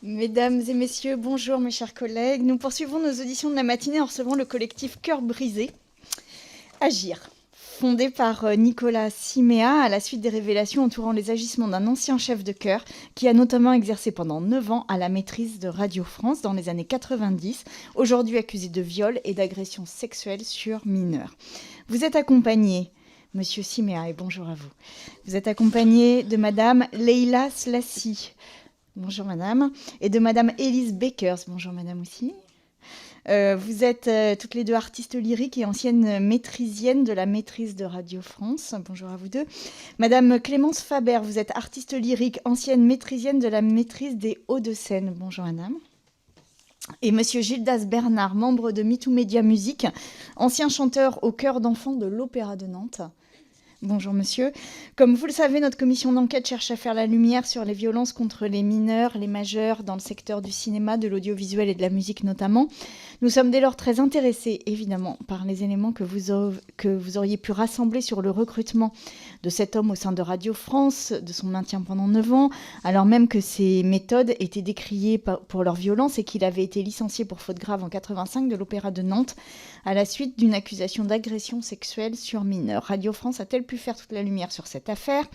Mesdames et messieurs, bonjour mes chers collègues. Nous poursuivons nos auditions de la matinée en recevant le collectif Cœur brisé. Agir, fondé par Nicolas Siméa à la suite des révélations entourant les agissements d'un ancien chef de chœur qui a notamment exercé pendant 9 ans à la maîtrise de Radio France dans les années 90, aujourd'hui accusé de viol et d'agression sexuelle sur mineurs. Vous êtes accompagné, Monsieur Siméa, et bonjour à vous. Vous êtes accompagné de Madame Leila Slassi. Bonjour madame. Et de madame Élise Bakers. Bonjour madame aussi. Vous êtes toutes les deux artistes lyriques et anciennes maîtrisiennes de la maîtrise de Radio France. Bonjour à vous deux. Madame Clémence Faber, vous êtes artiste lyrique, ancienne maîtrisienne de la maîtrise des Hauts-de-Seine. Bonjour madame. Et monsieur Gildas Bernard, membre de MeToo Média Musique, ancien chanteur au chœur d'enfants de l'Opéra de Nantes. Bonjour monsieur. Comme vous le savez, notre commission d'enquête cherche à faire la lumière sur les violences contre les mineurs, les majeurs dans le secteur du cinéma, de l'audiovisuel et de la musique notamment. Nous sommes dès lors très intéressés, évidemment, par les éléments que vous auriez pu rassembler sur le recrutement de cet homme au sein de Radio France, de son maintien pendant 9 ans, alors même que ses méthodes étaient décriées pour leur violence et qu'il avait été licencié pour faute grave en 85 de l'Opéra de Nantes à la suite d'une accusation d'agression sexuelle sur mineurs. Radio France a-t-elle pu faire toute la lumière sur cette affaire?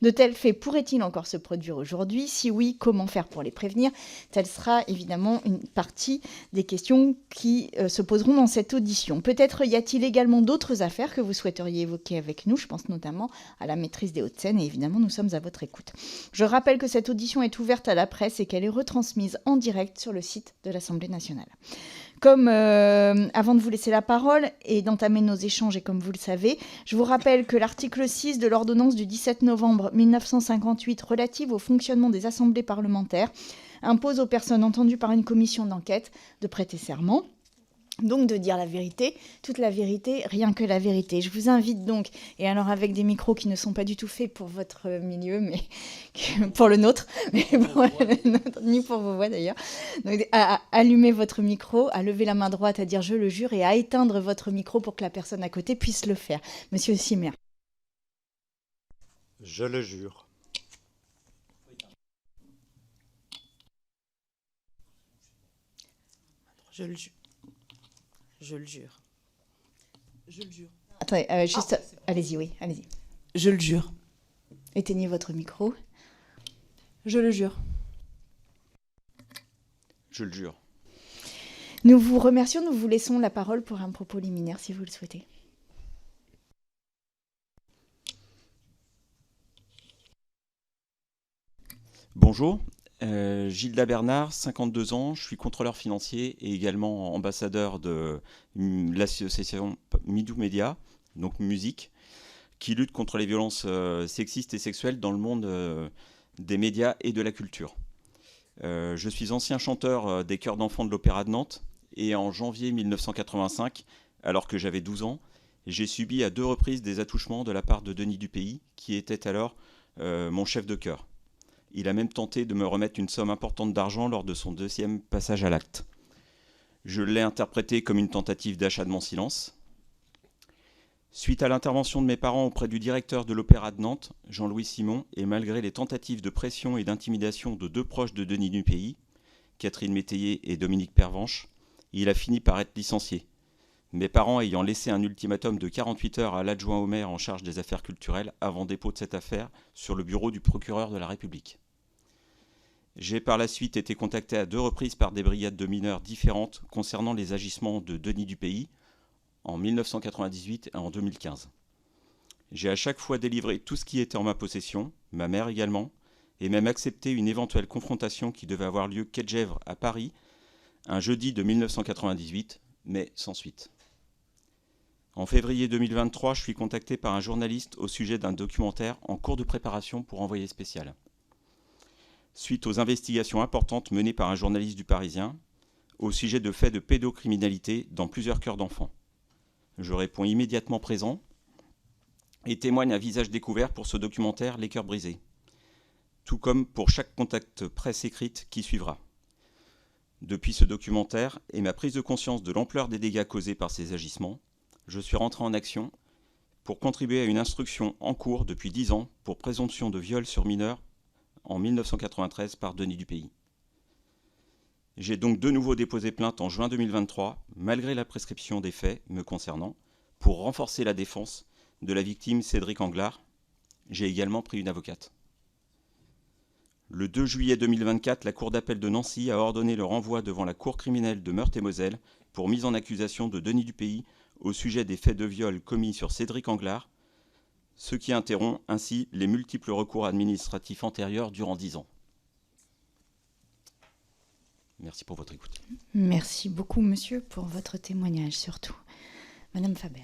De tels faits pourraient-ils encore se produire aujourd'hui? Si oui, comment faire pour les prévenir? Telle sera évidemment une partie des questions qui se poseront dans cette audition. Peut-être y a-t-il également d'autres affaires que vous souhaiteriez évoquer avec nous. Je pense notamment à la maîtrise des Hauts-de-Seine et évidemment nous sommes à votre écoute. Je rappelle que cette audition est ouverte à la presse et qu'elle est retransmise en direct sur le site de l'Assemblée nationale. Comme avant de vous laisser la parole et d'entamer nos échanges, et comme vous le savez, je vous rappelle que l'article 6 de l'ordonnance du 17 novembre 1958 relative au fonctionnement des assemblées parlementaires impose aux personnes entendues par une commission d'enquête de prêter serment. Donc de dire la vérité, toute la vérité, rien que la vérité. Je vous invite donc, et alors avec des micros qui ne sont pas du tout faits pour votre milieu, mais pour le nôtre, mais pour le nôtre, ni pour vos voix d'ailleurs, donc à allumer votre micro, à lever la main droite, à dire je le jure, et à éteindre votre micro pour que la personne à côté puisse le faire. Monsieur Simer. Je le jure. Je le jure. Je le jure. Je le jure. Attendez, juste, allez-y, oui, allez-y. Je le jure. Éteignez votre micro. Je le jure. Je le jure. Nous vous remercions, nous vous laissons la parole pour un propos liminaire si vous le souhaitez. Bonjour, Gildas Bernard, 52 ans, je suis contrôleur financier et également ambassadeur de l'association MeToo Média, donc musique, qui lutte contre les violences sexistes et sexuelles dans le monde des médias et de la culture. Je suis ancien chanteur des chœurs d'enfants de l'Opéra de Nantes et en janvier 1985, alors que j'avais 12 ans, j'ai subi à 2 reprises des attouchements de la part de Denis Dupeilly, qui était alors mon chef de chœur. Il a même tenté de me remettre une somme importante d'argent lors de son 2e passage à l'acte. Je l'ai interprété comme une tentative d'achat de mon silence. Suite à l'intervention de mes parents auprès du directeur de l'Opéra de Nantes, Jean-Louis Simon, et malgré les tentatives de pression et d'intimidation de 2 proches de Denis Dupeilly, Catherine Métayer et Dominique Pervenche, il a fini par être licencié. Mes parents ayant laissé un ultimatum de 48 heures à l'adjoint au maire en charge des affaires culturelles avant dépôt de cette affaire sur le bureau du procureur de la République. J'ai par la suite été contacté à 2 reprises par des brigades de mineurs différentes concernant les agissements de Denis Dupeilly en 1998 et en 2015. J'ai à chaque fois délivré tout ce qui était en ma possession, ma mère également, et même accepté une éventuelle confrontation qui devait avoir lieu quai de Gesvres à Paris, un jeudi de 1998, mais sans suite. En février 2023, je suis contacté par un journaliste au sujet d'un documentaire en cours de préparation pour envoyé spécial. Suite aux investigations importantes menées par un journaliste du Parisien, au sujet de faits de pédocriminalité dans plusieurs chœurs d'enfants. Je réponds immédiatement présent et témoigne un visage découvert pour ce documentaire Les Cœurs brisés, tout comme pour chaque contact presse écrite qui suivra. Depuis ce documentaire et ma prise de conscience de l'ampleur des dégâts causés par ces agissements, je suis rentré en action pour contribuer à une instruction en cours depuis 10 ans pour présomption de viol sur mineur en 1993 par Denis Dupeilly. J'ai donc de nouveau déposé plainte en juin 2023, malgré la prescription des faits me concernant, pour renforcer la défense de la victime Cédric Anglard. J'ai également pris une avocate. Le 2 juillet 2024, la Cour d'appel de Nancy a ordonné le renvoi devant la Cour criminelle de Meurthe-et-Moselle pour mise en accusation de Denis Dupehy au sujet des faits de viol commis sur Cédric Anglard, ce qui interrompt ainsi les multiples recours administratifs antérieurs durant 10 ans. Merci pour votre écoute. Merci beaucoup, monsieur, pour votre témoignage, surtout. Madame Faber.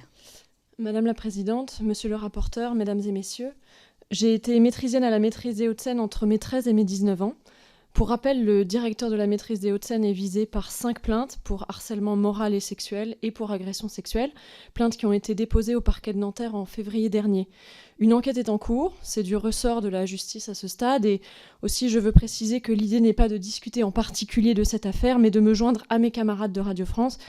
Madame la Présidente, Monsieur le rapporteur, Mesdames et Messieurs, j'ai été maîtrisienne à la maîtrise des Hauts-de-Seine entre mes 13 et mes 19 ans. Pour rappel, le directeur de la maîtrise des Hauts-de-Seine est visé par 5 plaintes pour harcèlement moral et sexuel et pour agression sexuelle, plaintes qui ont été déposées au parquet de Nanterre en février dernier. Une enquête est en cours, c'est du ressort de la justice à ce stade, et aussi je veux préciser que l'idée n'est pas de discuter en particulier de cette affaire, mais de me joindre à mes camarades de Radio France,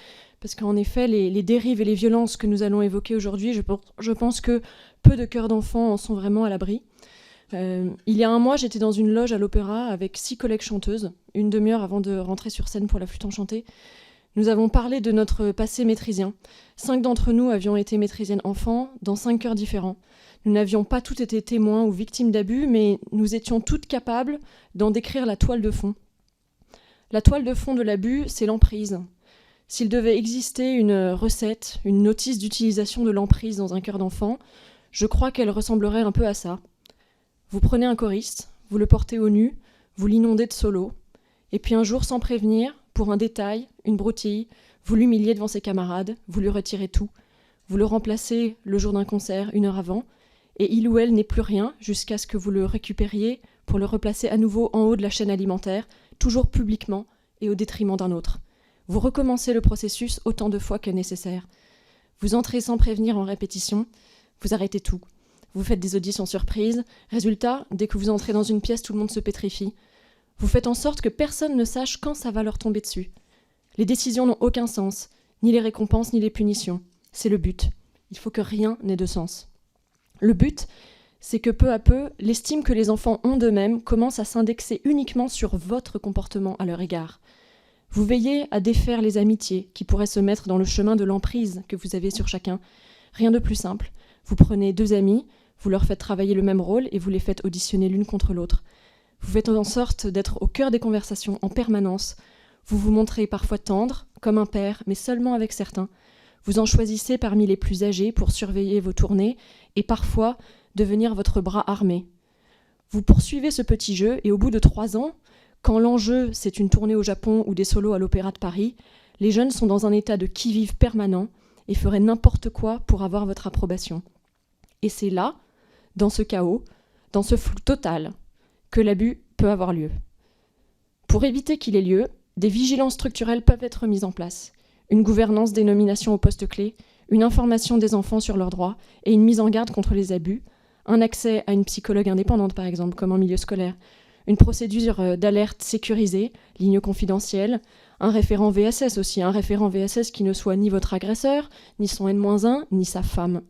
parce qu'en effet, les dérives et les violences que nous allons évoquer aujourd'hui, je pense que peu de cœurs d'enfants en sont vraiment à l'abri. Il y a un mois, j'étais dans une loge à l'Opéra avec 6 collègues chanteuses, une demi-heure avant de rentrer sur scène pour la flûte enchantée. Nous avons parlé de notre passé maîtrisien. 5 d'entre nous avions été maîtrisiennes enfants, dans 5 chœurs différents. Nous n'avions pas toutes été témoins ou victimes d'abus, mais nous étions toutes capables d'en décrire la toile de fond. La toile de fond de l'abus, c'est l'emprise. S'il devait exister une recette, une notice d'utilisation de l'emprise dans un chœur d'enfant, je crois qu'elle ressemblerait un peu à ça. Vous prenez un choriste, vous le portez au nu, vous l'inondez de solos, et puis un jour, sans prévenir, pour un détail, une broutille, vous l'humiliez devant ses camarades, vous lui retirez tout, vous le remplacez le jour d'un concert, 1 heure avant, et il ou elle n'est plus rien jusqu'à ce que vous le récupériez pour le replacer à nouveau en haut de la chaîne alimentaire, toujours publiquement et au détriment d'un autre. Vous recommencez le processus autant de fois que nécessaire. Vous entrez sans prévenir en répétition, vous arrêtez tout. Vous faites des auditions surprises. Résultat, dès que vous entrez dans une pièce, tout le monde se pétrifie. Vous faites en sorte que personne ne sache quand ça va leur tomber dessus. Les décisions n'ont aucun sens, ni les récompenses, ni les punitions. C'est le but. Il faut que rien n'ait de sens. Le but, c'est que peu à peu, l'estime que les enfants ont d'eux-mêmes commence à s'indexer uniquement sur votre comportement à leur égard. Vous veillez à défaire les amitiés qui pourraient se mettre dans le chemin de l'emprise que vous avez sur chacun. Rien de plus simple. Vous prenez 2 amis, vous leur faites travailler le même rôle et vous les faites auditionner l'une contre l'autre. Vous faites en sorte d'être au cœur des conversations en permanence. Vous vous montrez parfois tendre, comme un père, mais seulement avec certains. Vous en choisissez parmi les plus âgés pour surveiller vos tournées et parfois devenir votre bras armé. Vous poursuivez ce petit jeu et au bout de 3 ans, quand l'enjeu c'est une tournée au Japon ou des solos à l'Opéra de Paris, les jeunes sont dans un état de qui-vive permanent et feraient n'importe quoi pour avoir votre approbation. Et c'est là, dans ce chaos, dans ce flou total, que l'abus peut avoir lieu. Pour éviter qu'il ait lieu, des vigilances structurelles peuvent être mises en place. Une gouvernance des nominations aux postes clés, une information des enfants sur leurs droits et une mise en garde contre les abus, un accès à une psychologue indépendante par exemple, comme en milieu scolaire, une procédure d'alerte sécurisée, ligne confidentielle, un référent VSS aussi, un référent VSS qui ne soit ni votre agresseur, ni son N-1, ni sa femme.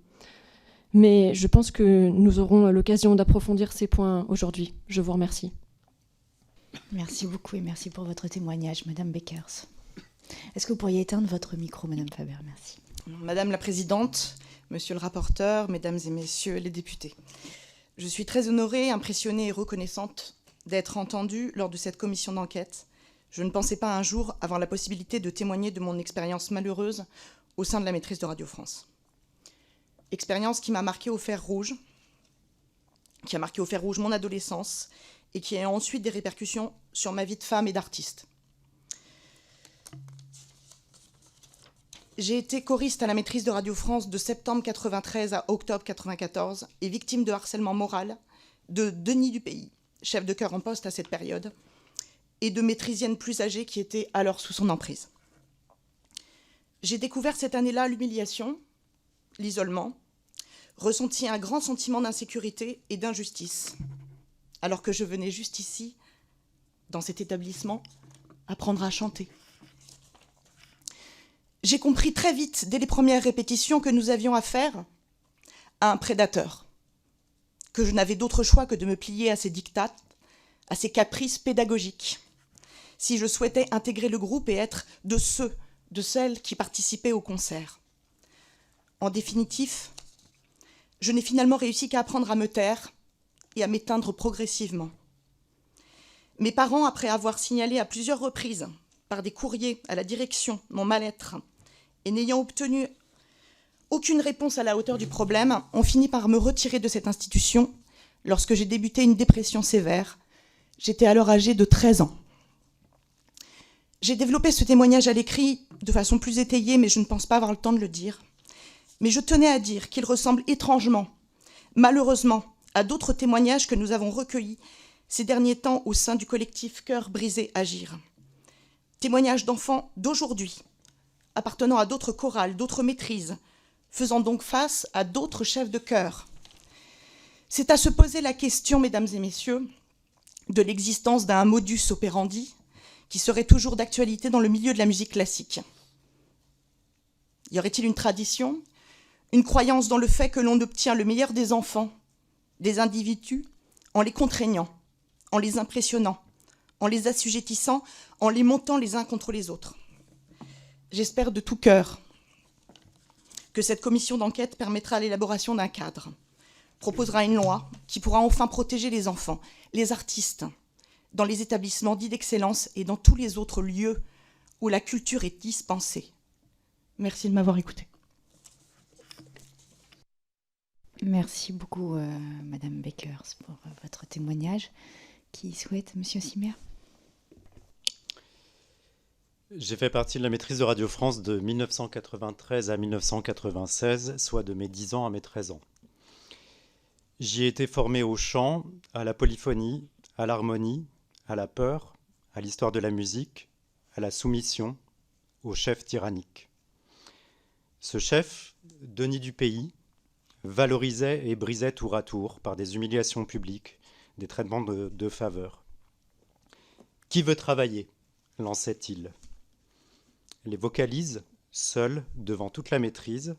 Mais je pense que nous aurons l'occasion d'approfondir ces points aujourd'hui. Je vous remercie. Merci beaucoup et merci pour votre témoignage, Madame Beckers. Est-ce que vous pourriez éteindre votre micro, Madame Faber? Merci. Madame la Présidente, Monsieur le rapporteur, Mesdames et Messieurs les députés, je suis très honorée, impressionnée et reconnaissante d'être entendue lors de cette commission d'enquête. Je ne pensais pas un jour avoir la possibilité de témoigner de mon expérience malheureuse au sein de la maîtrise de Radio France. Expérience qui m'a marquée au fer rouge, qui a marqué au fer rouge mon adolescence et qui a ensuite des répercussions sur ma vie de femme et d'artiste. J'ai été choriste à la maîtrise de Radio France de septembre 93 à octobre 94 et victime de harcèlement moral de Denis Dupehy, chef de chœur en poste à cette période, et de maîtrisiennes plus âgées qui étaient alors sous son emprise. J'ai découvert cette année-là l'humiliation, l'isolement, ressenti un grand sentiment d'insécurité et d'injustice, alors que je venais juste ici, dans cet établissement, apprendre à chanter. J'ai compris très vite, dès les premières répétitions, que nous avions affaire à un prédateur, que je n'avais d'autre choix que de me plier à ses diktats, à ses caprices pédagogiques, si je souhaitais intégrer le groupe et être de celles qui participaient au concert. En définitive, je n'ai finalement réussi qu'à apprendre à me taire et à m'éteindre progressivement. Mes parents, après avoir signalé à plusieurs reprises par des courriers à la direction mon mal-être et n'ayant obtenu aucune réponse à la hauteur du problème, ont fini par me retirer de cette institution lorsque j'ai débuté une dépression sévère. J'étais alors âgée de 13 ans. J'ai développé ce témoignage à l'écrit de façon plus étayée, mais je ne pense pas avoir le temps de le dire. Mais je tenais à dire qu'il ressemble étrangement, malheureusement, à d'autres témoignages que nous avons recueillis ces derniers temps au sein du collectif Cœur brisé Agir. Témoignages d'enfants d'aujourd'hui, appartenant à d'autres chorales, d'autres maîtrises, faisant donc face à d'autres chefs de chœur. C'est à se poser la question, mesdames et messieurs, de l'existence d'un modus operandi qui serait toujours d'actualité dans le milieu de la musique classique. Y aurait-il une tradition, une croyance dans le fait que l'on obtient le meilleur des enfants, des individus, en les contraignant, en les impressionnant, en les assujettissant, en les montant les uns contre les autres? J'espère de tout cœur que cette commission d'enquête permettra l'élaboration d'un cadre, proposera une loi qui pourra enfin protéger les enfants, les artistes, dans les établissements dits d'excellence et dans tous les autres lieux où la culture est dispensée. Merci de m'avoir écoutée. Merci beaucoup, Madame Beckers, pour votre témoignage. Qui souhaite, Monsieur Siméa? J'ai fait partie de la maîtrise de Radio France de 1993 à 1996, soit de mes 10 ans à mes 13 ans. J'y ai été formé au chant, à la polyphonie, à l'harmonie, à la peur, à l'histoire de la musique, à la soumission, au chef tyrannique. Ce chef, Denis du Pays, valorisait et brisait tour à tour par des humiliations publiques, des traitements de faveur. « Qui veut travailler ?» lançait-il. Les vocalise, seul, devant toute la maîtrise,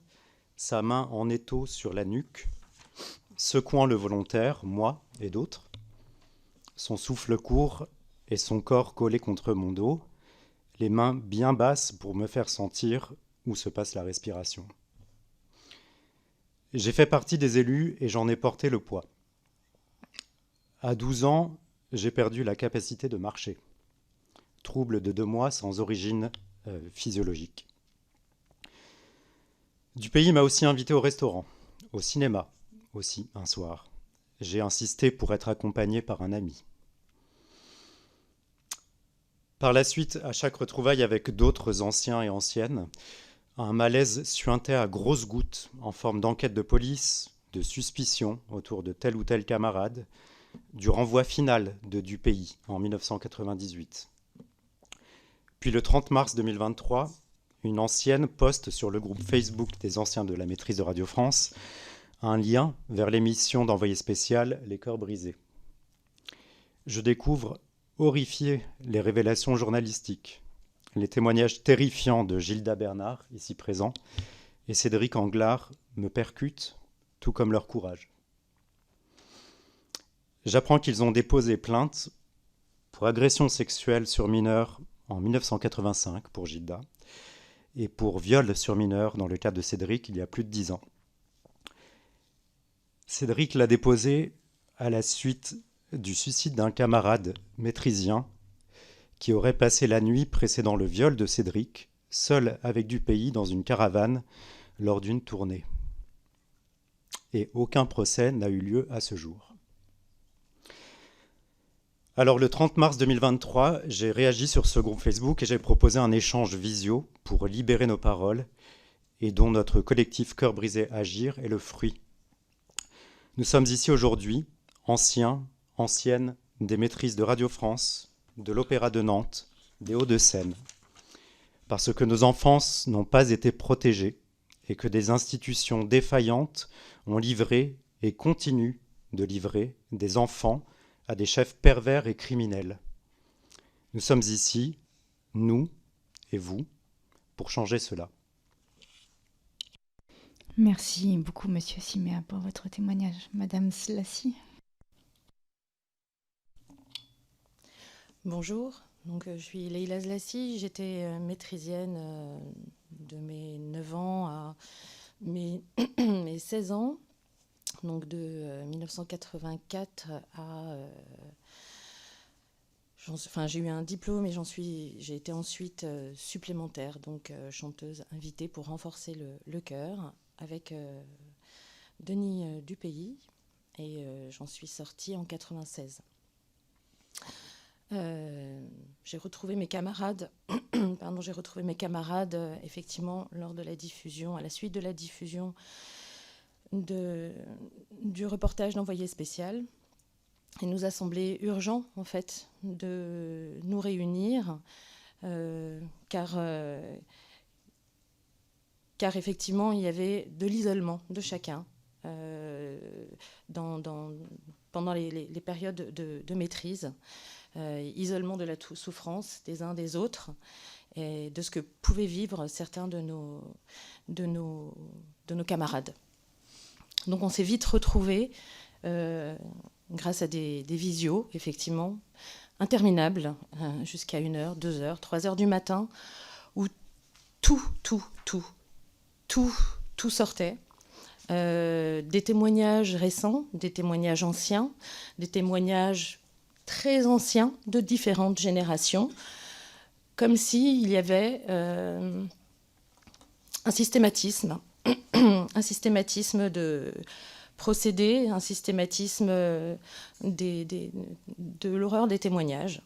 sa main en étau sur la nuque, secouant le volontaire, moi et d'autres, son souffle court et son corps collé contre mon dos, les mains bien basses pour me faire sentir où se passe la respiration. J'ai fait partie des élus et j'en ai porté le poids. À 12 ans, j'ai perdu la capacité de marcher. Trouble de 2 mois sans origine physiologique. Du Pays m'a aussi invité au restaurant, au cinéma aussi un soir. J'ai insisté pour être accompagné par un ami. Par la suite, à chaque retrouvaille avec d'autres anciens et anciennes, un malaise suintait à grosses gouttes en forme d'enquête de police, de suspicion autour de tel ou tel camarade, du renvoi final de Du Pays en 1998. Puis le 30 mars 2023, une ancienne poste sur le groupe Facebook des anciens de la maîtrise de Radio France un lien vers l'émission d'envoyé spécial Les Cœurs brisés. Je découvre, horrifié, les révélations journalistiques, les témoignages terrifiants de Gilda Bernard, ici présent, et Cédric Anglard me percutent, tout comme leur courage. J'apprends qu'ils ont déposé plainte pour agression sexuelle sur mineur en 1985 pour Gilda et pour viol sur mineur dans le cas de Cédric il y a plus de 10 ans. Cédric l'a déposé à la suite du suicide d'un camarade maîtrisien qui aurait passé la nuit précédant le viol de Cédric, seul avec Du Pays dans une caravane lors d'une tournée. Et aucun procès n'a eu lieu à ce jour. Alors le 30 mars 2023, j'ai réagi sur ce groupe Facebook et j'ai proposé un échange visio pour libérer nos paroles et dont notre collectif Cœur brisé Agir est le fruit. Nous sommes ici aujourd'hui, anciens, anciennes, des maîtrises de Radio France, de l'Opéra de Nantes, des Hauts-de-Seine, parce que nos enfances n'ont pas été protégées et que des institutions défaillantes ont livré et continuent de livrer des enfants à des chefs pervers et criminels. Nous sommes ici, nous et vous, pour changer cela. Merci beaucoup, Monsieur Siméa, pour votre témoignage. Madame Slassi. Bonjour, Donc, je suis Leïla Zlassi, j'étais maîtrisienne de mes 9 ans à mes 16 ans, donc de 1984 à... j'ai eu un diplôme et j'ai été ensuite supplémentaire, donc chanteuse invitée pour renforcer le chœur avec Denis Dupailly, et j'en suis sortie en 96. J'ai retrouvé mes camarades, effectivement lors de la diffusion, à la suite de la diffusion du reportage d'Envoyé spécial. Il nous a semblé urgent en fait de nous réunir, car effectivement il y avait de l'isolement de chacun pendant les périodes de maîtrise. Isolement de la souffrance des uns des autres et de ce que pouvaient vivre certains de nos camarades. Donc on s'est vite retrouvés grâce à des visios, effectivement, interminables, jusqu'à 1h, 2h, 3h du matin, où tout sortait. Des témoignages récents, des témoignages anciens, des témoignages très anciens de différentes générations, comme s'il y avait un systématisme de procédés, un systématisme de l'horreur des témoignages.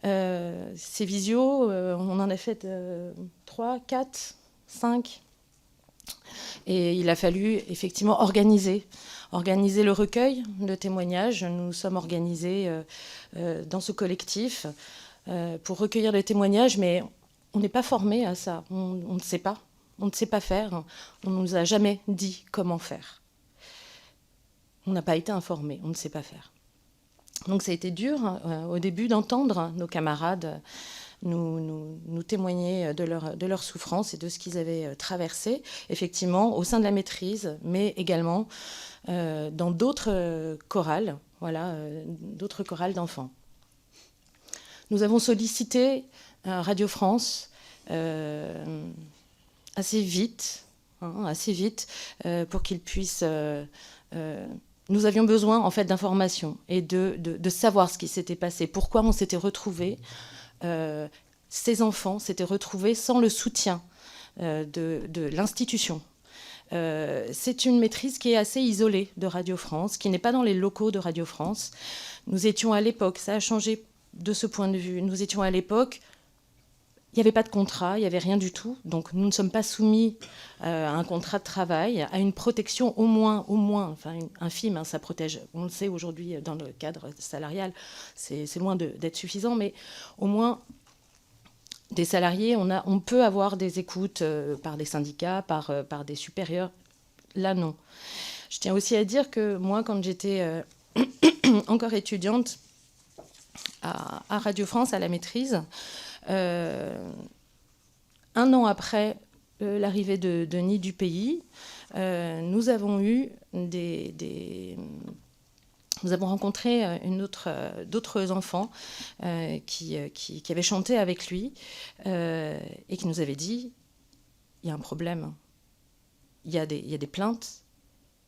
Ces visios, on en a fait 3, 4, 5, et il a fallu effectivement organiser le recueil de témoignages. Nous sommes organisés dans ce collectif pour recueillir les témoignages, mais on n'est pas formé à ça. On ne sait pas. On ne sait pas faire. On ne nous a jamais dit comment faire. On n'a pas été informés. On ne sait pas faire. Donc ça a été dur au début d'entendre nos camarades nous témoigner de leur souffrance et de ce qu'ils avaient traversé, effectivement, au sein de la maîtrise, mais également dans d'autres chorales, d'autres chorales d'enfants. Nous avons sollicité Radio France assez vite, pour qu'ils puissent... nous avions besoin, en fait, d'informations et de savoir ce qui s'était passé, pourquoi on s'était retrouvés. Ces enfants s'étaient retrouvés sans le soutien de l'institution. C'est une maîtrise qui est assez isolée de Radio France, qui n'est pas dans les locaux de Radio France. Nous étions à l'époque, ça a changé de ce point de vue, nous étions à l'époque, il n'y avait pas de contrat, il n'y avait rien du tout, donc nous ne sommes pas soumis à un contrat de travail, à une protection au moins, enfin infime, ça protège, on le sait aujourd'hui dans le cadre salarial, c'est loin d'être suffisant, mais au moins des salariés, on peut avoir des écoutes par des syndicats, par des supérieurs, là non. Je tiens aussi à dire que moi, quand j'étais encore étudiante à Radio France, à la maîtrise, 1 an après l'arrivée de Denis Dupailly, nous avons eu nous avons rencontré d'autres enfants qui avaient chanté avec lui et qui nous avaient dit il y a un problème, il y a des plaintes,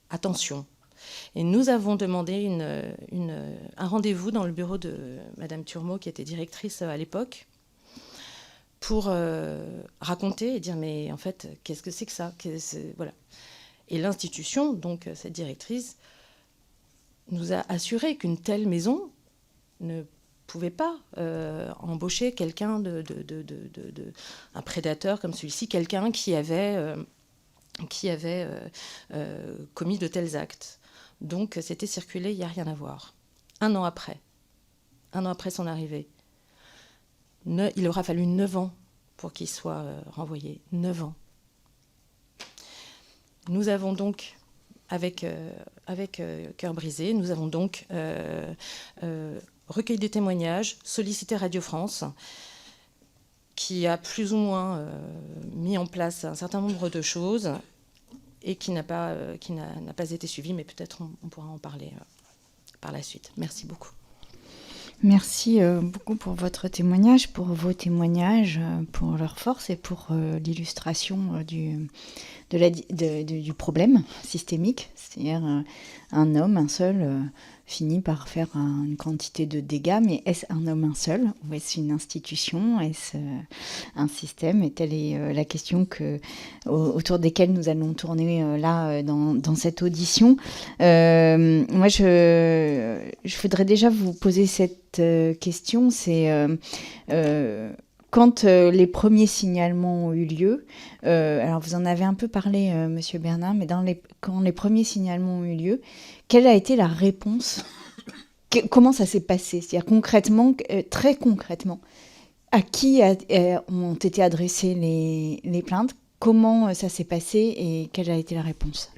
attention. Et nous avons demandé un rendez-vous dans le bureau de Madame Turmot, qui était directrice à l'époque, pour raconter et dire mais en fait qu'est-ce que c'est que ça, voilà. Et l'institution, donc cette directrice, nous a assuré qu'une telle maison ne pouvait pas embaucher quelqu'un un prédateur comme celui-ci, quelqu'un qui avait commis de tels actes. Donc c'était circulé, il n'y a rien à voir. 1 an après son arrivée, il aura fallu 9 ans pour qu'il soit renvoyé. 9 ans. Nous avons donc, avec Cœur brisé, nous avons donc recueilli des témoignages, sollicité Radio France, qui a plus ou moins mis en place un certain nombre de choses et qui n'a pas été suivi, mais peut-être on pourra en parler par la suite. Merci beaucoup. Merci beaucoup pour votre témoignage, pour vos témoignages, pour leur force et pour l'illustration du problème systémique. C'est-à-dire un homme, un seul, finit par faire une quantité de dégâts, mais est-ce un homme, un seul? Ou est-ce une institution? Est-ce un système? Et telle est la question autour desquelles nous allons tourner là dans cette audition. Moi, je voudrais déjà vous poser cette question. C'est quand les premiers signalements ont eu lieu, alors vous en avez un peu parlé, Monsieur Bernard, mais quand les premiers signalements ont eu lieu, quelle a été la réponse? Comment ça s'est passé? C'est-à-dire concrètement, très concrètement, à qui ont été adressées les plaintes? Comment ça s'est passé et quelle a été la réponse?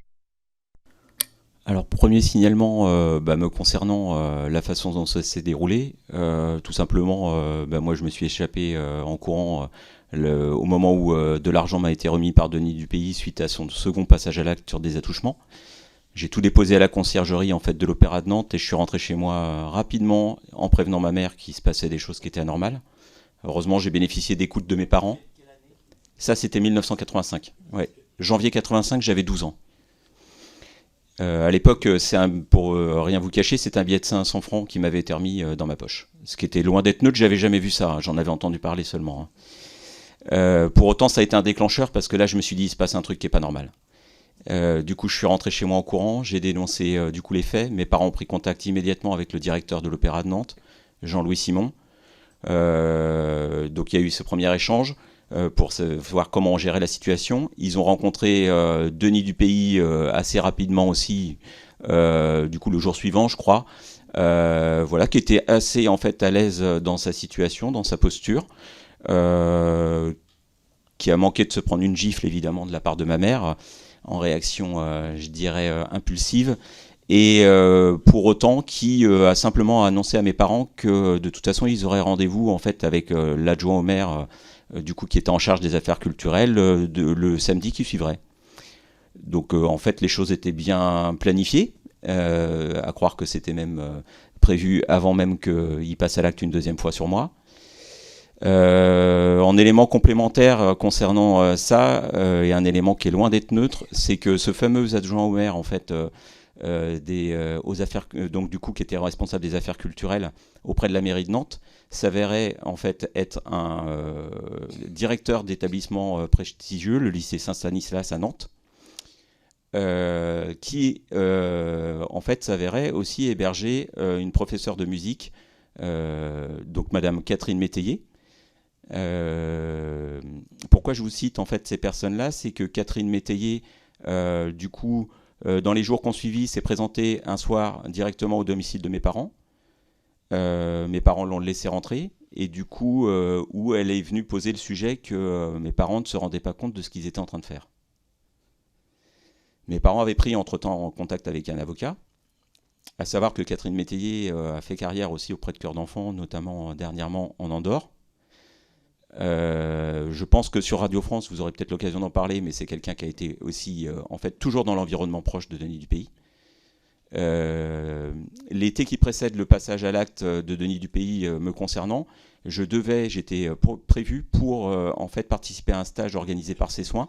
Alors, premier signalement me concernant la façon dont ça s'est déroulé, tout simplement, moi je me suis échappé en courant au moment où de l'argent m'a été remis par Denis Dupeilly suite à son second passage à l'acte sur des attouchements. J'ai tout déposé à la conciergerie en fait de l'Opéra de Nantes et je suis rentré chez moi rapidement en prévenant ma mère qu'il se passait des choses qui étaient anormales. Heureusement, j'ai bénéficié d'écoute de mes parents. Ça, c'était 1985. Ouais. Janvier 85, j'avais 12 ans. À l'époque, pour rien vous cacher, c'est un billet de 500 francs qui m'avait été remis dans ma poche. Ce qui était loin d'être neutre, j'avais jamais vu ça, j'en avais entendu parler seulement. Pour autant, ça a été un déclencheur parce que là, je me suis dit, il se passe un truc qui est pas normal. Du coup, je suis rentré chez moi en courant, j'ai dénoncé du coup les faits. Mes parents ont pris contact immédiatement avec le directeur de l'Opéra de Nantes, Jean-Louis Simon. Donc il y a eu ce premier échange pour voir comment on gérait la situation. Ils ont rencontré Denis Dupeilly assez rapidement aussi, du coup le jour suivant, je crois. Voilà, qui était assez en fait à l'aise dans sa situation, dans sa posture. Qui a manqué de se prendre une gifle évidemment de la part de ma mère en réaction, je dirais, impulsive, et pour autant qui a simplement annoncé à mes parents que de toute façon ils auraient rendez-vous en fait avec l'adjoint au maire, du coup qui était en charge des affaires culturelles, le samedi qui suivrait. Donc en fait les choses étaient bien planifiées, à croire que c'était même prévu avant même qu'il passe à l'acte une deuxième fois sur moi. En élément complémentaire concernant ça, et un élément qui est loin d'être neutre, c'est que ce fameux adjoint au maire, en fait, aux affaires, donc du coup, qui était responsable des affaires culturelles auprès de la mairie de Nantes, s'avérait en fait être un directeur d'établissement prestigieux, le lycée Saint-Stanislas à Nantes, qui en fait s'avérait aussi héberger une professeure de musique, donc Madame Catherine Métayer. Pourquoi je vous cite en fait ces personnes-là, c'est que Catherine Métayer, du coup, dans les jours qu'on suivit, s'est présentée un soir directement au domicile de mes parents. Mes parents l'ont laissé rentrer et du coup, où elle est venue poser le sujet que mes parents ne se rendaient pas compte de ce qu'ils étaient en train de faire. Mes parents avaient pris entre-temps en contact avec un avocat, à savoir que Catherine Métayer a fait carrière aussi auprès de Cœur d'enfant, notamment dernièrement en Andorre. Je pense que sur Radio France, vous aurez peut-être l'occasion d'en parler, mais c'est quelqu'un qui a été aussi, en fait, toujours dans l'environnement proche de Denis Dupeilly. L'été qui précède le passage à l'acte de Denis Dupeilly me concernant, j'étais prévu pour en fait participer à un stage organisé par Ses Soins,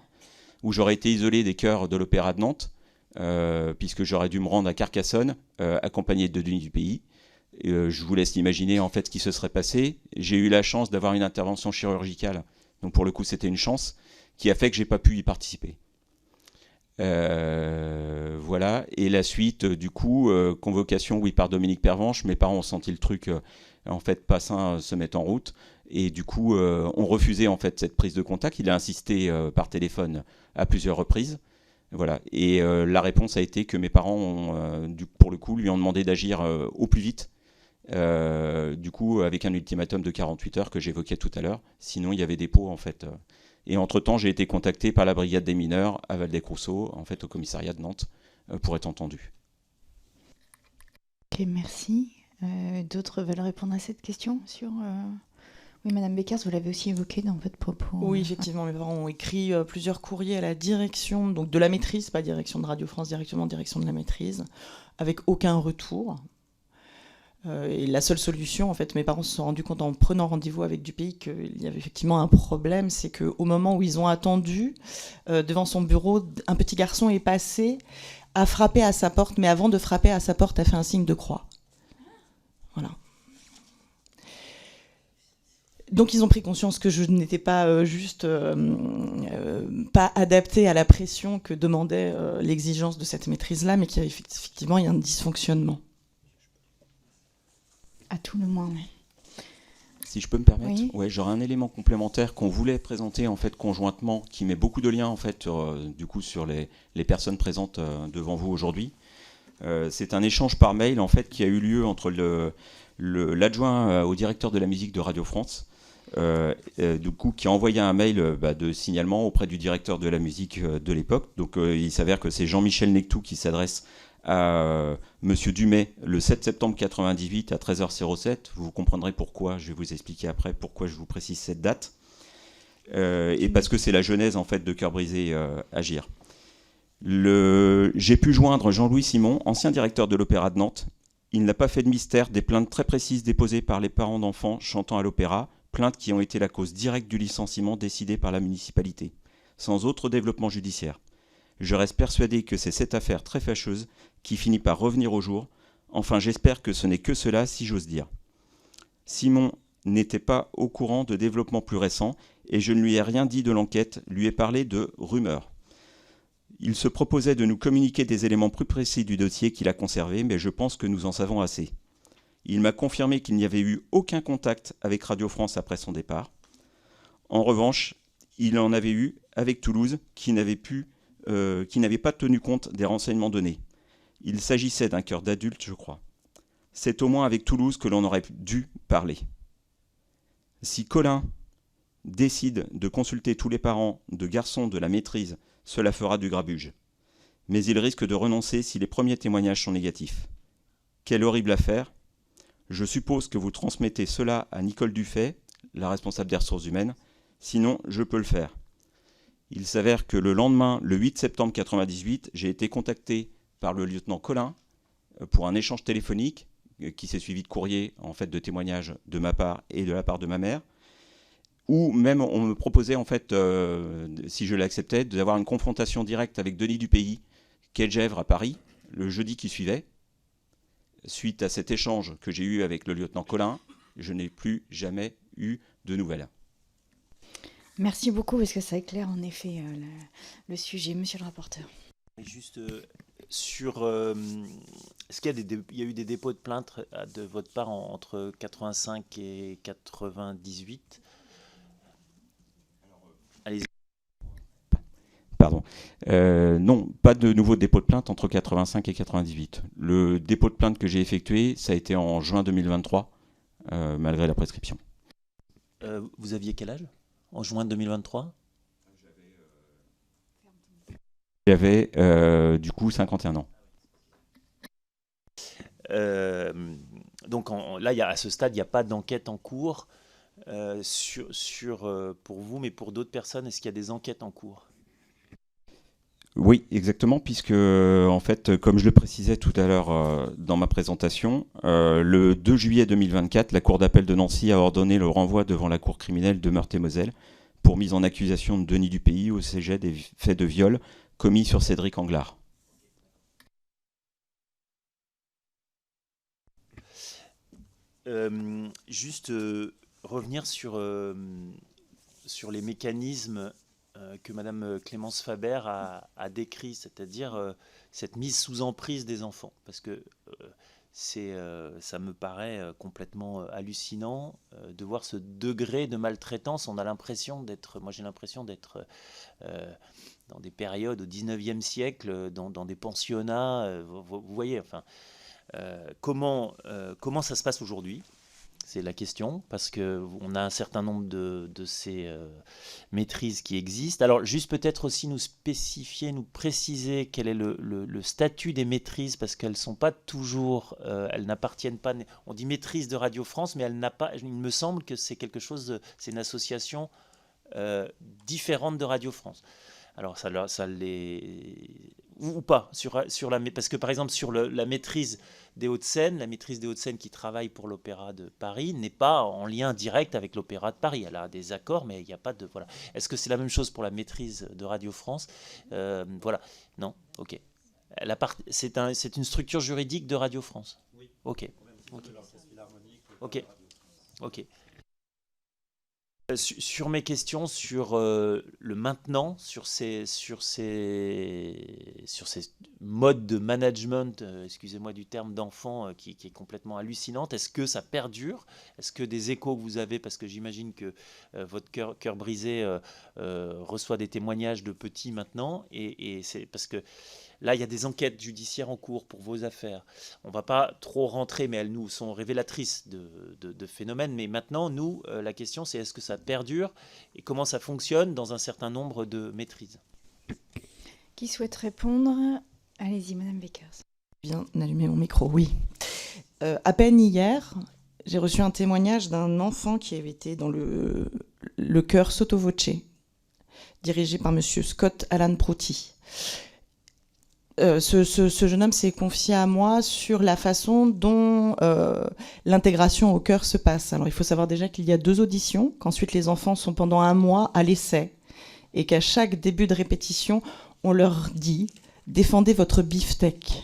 où j'aurais été isolé des chœurs de l'Opéra de Nantes, puisque j'aurais dû me rendre à Carcassonne, accompagné de Denis Dupeilly. Je vous laisse imaginer en fait ce qui se serait passé. J'ai eu la chance d'avoir une intervention chirurgicale, donc pour le coup c'était une chance, qui a fait que j'ai pas pu y participer. Voilà, et la suite du coup, convocation oui par Dominique Pervenche. Mes parents ont senti le truc en fait pas sain se mettre en route, et du coup ont refusé en fait cette prise de contact. Il a insisté par téléphone à plusieurs reprises. Voilà. Et la réponse a été que mes parents, pour le coup, lui ont demandé d'agir au plus vite, du coup, avec un ultimatum de 48 heures que j'évoquais tout à l'heure. Sinon, il y avait dépôt, en fait. Et entre-temps, j'ai été contacté par la brigade des mineurs à Valdec-Rousseau, en fait, au commissariat de Nantes, pour être entendu. Ok, merci. D'autres veulent répondre à cette question sur... Oui, Madame Beckers, vous l'avez aussi évoqué dans votre propos. Oui, effectivement, mes parents ont écrit plusieurs courriers à la direction donc de la maîtrise, pas direction de Radio France directement, direction de la maîtrise, avec aucun retour. Et la seule solution, en fait, mes parents se sont rendus compte en prenant rendez-vous avec Dupuy qu'il y avait effectivement un problème, c'est qu'au moment où ils ont attendu, devant son bureau, un petit garçon est passé, a frappé à sa porte, mais avant de frapper à sa porte, a fait un signe de croix. Voilà. Donc ils ont pris conscience que je n'étais pas pas adaptée à la pression que demandait l'exigence de cette maîtrise-là, mais qu'il y a effectivement un dysfonctionnement. À tout le moins, oui. Si je peux me permettre, Oui. ouais, j'aurais un élément complémentaire qu'on voulait présenter en fait conjointement, qui met beaucoup de liens en fait du coup sur les personnes présentes devant vous aujourd'hui. C'est un échange par mail en fait qui a eu lieu entre l'adjoint au directeur de la musique de Radio France, du coup qui a envoyé un mail de signalement auprès du directeur de la musique de l'époque. Donc il s'avère que c'est Jean-Michel Nectou qui s'adresse à Monsieur Dumay le 7 septembre 98 à 13h07. Vous comprendrez pourquoi, je vais vous expliquer après pourquoi je vous précise cette date. Et parce que c'est la genèse en fait de Cœur brisé Agir. J'ai pu joindre Jean-Louis Simon, ancien directeur de l'Opéra de Nantes. Il n'a pas fait de mystère des plaintes très précises déposées par les parents d'enfants chantant à l'opéra, plaintes qui ont été la cause directe du licenciement décidé par la municipalité, sans autre développement judiciaire. Je reste persuadé que c'est cette affaire très fâcheuse qui finit par revenir au jour. Enfin, j'espère que ce n'est que cela, si j'ose dire. Simon n'était pas au courant de développements plus récents et je ne lui ai rien dit de l'enquête, lui ai parlé de rumeurs. Il se proposait de nous communiquer des éléments plus précis du dossier qu'il a conservé, mais je pense que nous en savons assez. Il m'a confirmé qu'il n'y avait eu aucun contact avec Radio France après son départ. En revanche, il en avait eu avec Toulouse, qui n'avait pas tenu compte des renseignements donnés. Il s'agissait d'un cœur d'adulte, je crois. C'est au moins avec Toulouse que l'on aurait dû parler. Si Colin décide de consulter tous les parents de garçons de la maîtrise, cela fera du grabuge. Mais il risque de renoncer si les premiers témoignages sont négatifs. Quelle horrible affaire. Je suppose que vous transmettez cela à Nicole Dufay, la responsable des ressources humaines. Sinon, je peux le faire. Il s'avère que le lendemain, le 8 septembre 1998, j'ai été contacté par le lieutenant Colin pour un échange téléphonique qui s'est suivi de courrier en fait, de témoignages de ma part et de la part de ma mère, où même on me proposait, en fait, si je l'acceptais, d'avoir une confrontation directe avec Denis Dupuy, quai de Gesvres à Paris, le jeudi qui suivait. Suite à cet échange que j'ai eu avec le lieutenant Colin, je n'ai plus jamais eu de nouvelles. Merci beaucoup, parce que ça éclaire en effet le sujet. Monsieur le rapporteur. Juste sur... est-ce qu'il y a eu des dépôts de plainte de votre part entre 85 et 98 ? Allez-y. Pardon. Non, pas de nouveau dépôt de plainte entre 85 et 98. Le dépôt de plainte que j'ai effectué, ça a été en juin 2023, malgré la prescription. Vous aviez quel âge ? En juin 2023 ? J'avais du coup 51 ans. Donc là, à ce stade, il n'y a pas d'enquête en cours pour vous, mais pour d'autres personnes, est-ce qu'il y a des enquêtes en cours ? Oui, exactement, puisque en fait, comme je le précisais tout à l'heure dans ma présentation, le 2 juillet 2024, la Cour d'appel de Nancy a ordonné le renvoi devant la Cour criminelle de Meurthe-et-Moselle pour mise en accusation de Denis Dupuy au sujet des faits de viol commis sur Cédric Anglard. Juste revenir sur les mécanismes que Madame Clémence Faber a décrit, c'est-à-dire cette mise sous emprise des enfants, parce que ça me paraît complètement hallucinant de voir ce degré de maltraitance. Moi j'ai l'impression d'être dans des périodes au 19e siècle, dans des pensionnats, vous voyez, enfin, comment ça se passe aujourd'hui ? C'est la question, parce qu'on a un certain nombre de ces maîtrises qui existent. Alors, juste peut-être aussi nous préciser quel est le statut des maîtrises, parce qu'elles ne sont pas toujours, elles n'appartiennent pas, on dit maîtrise de Radio France, mais il me semble que c'est c'est une association différente de Radio France. Alors, ou pas parce que par exemple sur la maîtrise des Hauts-de-Seine, qui travaille pour l'Opéra de Paris n'est pas en lien direct avec l'Opéra de Paris. Elle a des accords, mais il n'y a pas de voilà. Est-ce que c'est la même chose pour la maîtrise de Radio France? Voilà, non, ok. C'est une structure juridique de Radio France. Oui. Ok. Ok. Ok. Sur mes questions sur le maintenant, sur ces modes de management, excusez-moi du terme d'enfant, qui est complètement hallucinante, est-ce que ça perdure? Est-ce que des échos que vous avez, parce que j'imagine que votre cœur brisé reçoit des témoignages de petits maintenant, et c'est parce que là, il y a des enquêtes judiciaires en cours pour vos affaires. On ne va pas trop rentrer, mais elles nous sont révélatrices de phénomènes. Mais maintenant, nous, la question, c'est est-ce que ça perdure et comment ça fonctionne dans un certain nombre de maîtrises? Qui souhaite répondre? Allez-y, Madame Beckers. Bien allumer mon micro, oui. À peine hier, j'ai reçu un témoignage d'un enfant qui avait été dans le chœur Sotto Voce, dirigé par Monsieur Scott Alan Prouty. Ce jeune homme s'est confié à moi sur la façon dont l'intégration au chœur se passe. Alors il faut savoir déjà qu'il y a 2 auditions, qu'ensuite les enfants sont pendant 1 mois à l'essai, et qu'à chaque début de répétition, on leur dit « défendez votre beefsteak ».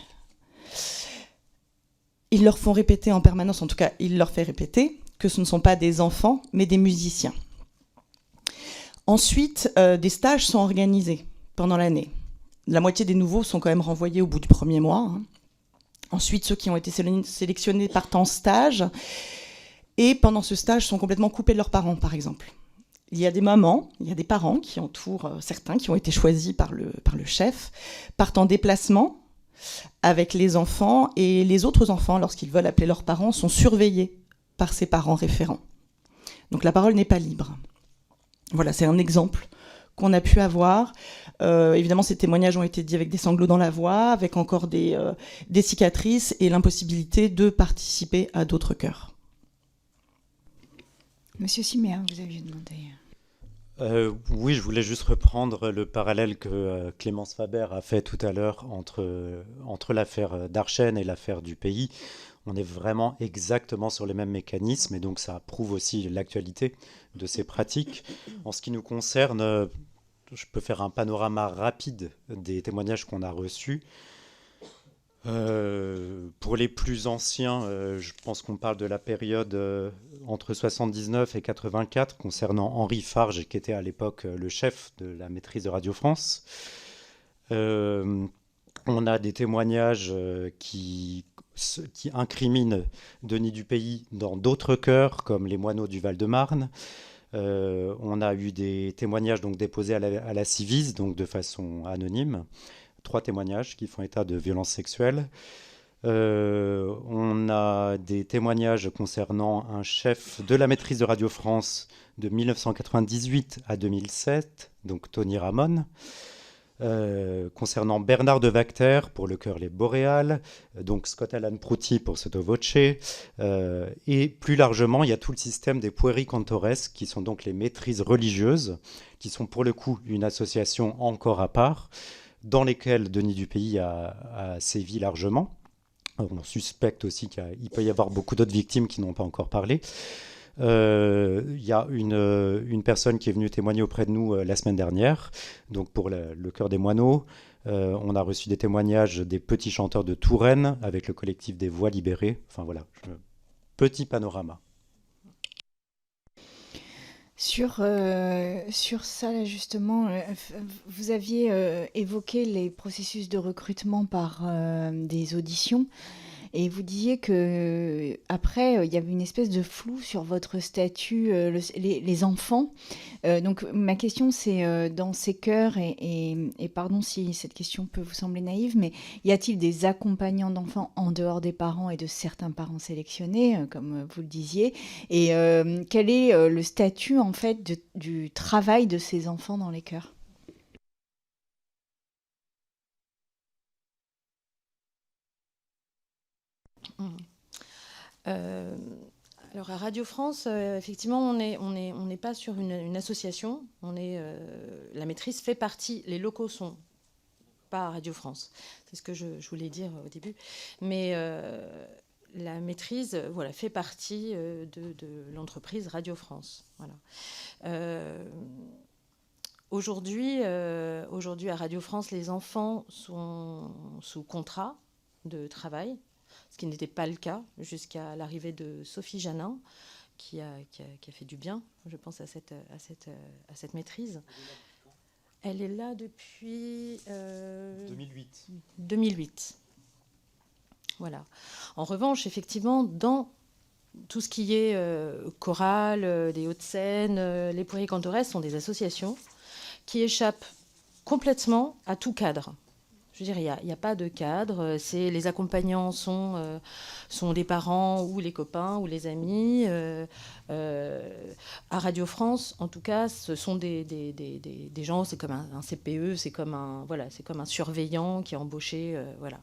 Ils leur font répéter en permanence, en tout cas il leur fait répéter, que ce ne sont pas des enfants, mais des musiciens. Ensuite, des stages sont organisés pendant l'année. La moitié des nouveaux sont quand même renvoyés au bout du 1er mois. Hein. Ensuite, ceux qui ont été sélectionnés partent en stage. Et pendant ce stage, sont complètement coupés de leurs parents, par exemple. Il y a des mamans, il y a des parents qui entourent certains, qui ont été choisis par le chef, partent en déplacement avec les enfants. Et les autres enfants, lorsqu'ils veulent appeler leurs parents, sont surveillés par ces parents référents. Donc la parole n'est pas libre. Voilà, c'est un exemple qu'on a pu avoir. Évidemment, ces témoignages ont été dits avec des sanglots dans la voix, avec encore des cicatrices et l'impossibilité de participer à d'autres chœurs. Monsieur Siméa, vous aviez demandé. Oui, je voulais juste reprendre le parallèle que Clémence Faber a fait tout à l'heure entre l'affaire d'Archennes et l'affaire du pays. On est vraiment exactement sur les mêmes mécanismes et donc ça prouve aussi l'actualité de ces pratiques. En ce qui nous concerne, je peux faire un panorama rapide des témoignages qu'on a reçus. Pour les plus anciens, je pense qu'on parle de la période entre 79 et 84 concernant Henri Farge, qui était à l'époque le chef de la maîtrise de Radio France. On a des témoignages qui incriminent Denis Dupeilly dans d'autres chœurs, comme les Moineaux du Val-de-Marne. On a eu des témoignages donc déposés à la Civis, donc de façon anonyme. 3 témoignages qui font état de violences sexuelles. On a des témoignages concernant un chef de la maîtrise de Radio France de 1998 à 2007, donc Tony Ramon. Concernant Bernard de Vacter pour le chœur Les Boréales, donc Scott Alan Prouty pour Sotto Voce, et plus largement, il y a tout le système des Pueri Cantores, qui sont donc les maîtrises religieuses, qui sont pour le coup une association encore à part, dans lesquelles Denis Dupeilly a sévi largement. On suspecte aussi qu'il peut y avoir beaucoup d'autres victimes qui n'ont pas encore parlé. Il y a une personne qui est venue témoigner auprès de nous la semaine dernière, donc pour le chœur des Moineaux. On a reçu des témoignages des petits chanteurs de Touraine avec le collectif des Voix libérées. Enfin voilà, petit panorama. Sur ça, là, justement, vous aviez évoqué les processus de recrutement par des auditions. Et vous disiez que après, il y avait une espèce de flou sur votre statut, les enfants. Donc ma question, c'est dans ces chœurs, et pardon si cette question peut vous sembler naïve, mais y a-t-il des accompagnants d'enfants en dehors des parents et de certains parents sélectionnés, comme vous le disiez? Et quel est le statut en fait du travail de ces enfants dans les chœurs? Alors à Radio France, effectivement, on n'est pas sur une association. La maîtrise fait partie. Les locaux sont pas à Radio France. C'est ce que je voulais dire au début. Mais la maîtrise fait partie de l'entreprise Radio France. Voilà. Aujourd'hui, à Radio France, les enfants sont sous contrat de travail, ce qui n'était pas le cas jusqu'à l'arrivée de Sophie Janin, qui a fait du bien, je pense, à cette maîtrise. Elle est là depuis 2008. Voilà. En revanche, effectivement, dans tout ce qui est chorale, des Hauts-de-Seine, les Poiriers Cantoresses sont des associations qui échappent complètement à tout cadre. Je veux dire, il n'y a pas de cadre. Les accompagnants sont les parents ou les copains ou les amis. À Radio France, en tout cas, ce sont des gens, c'est comme un CPE, c'est comme un surveillant qui est embauché. Voilà.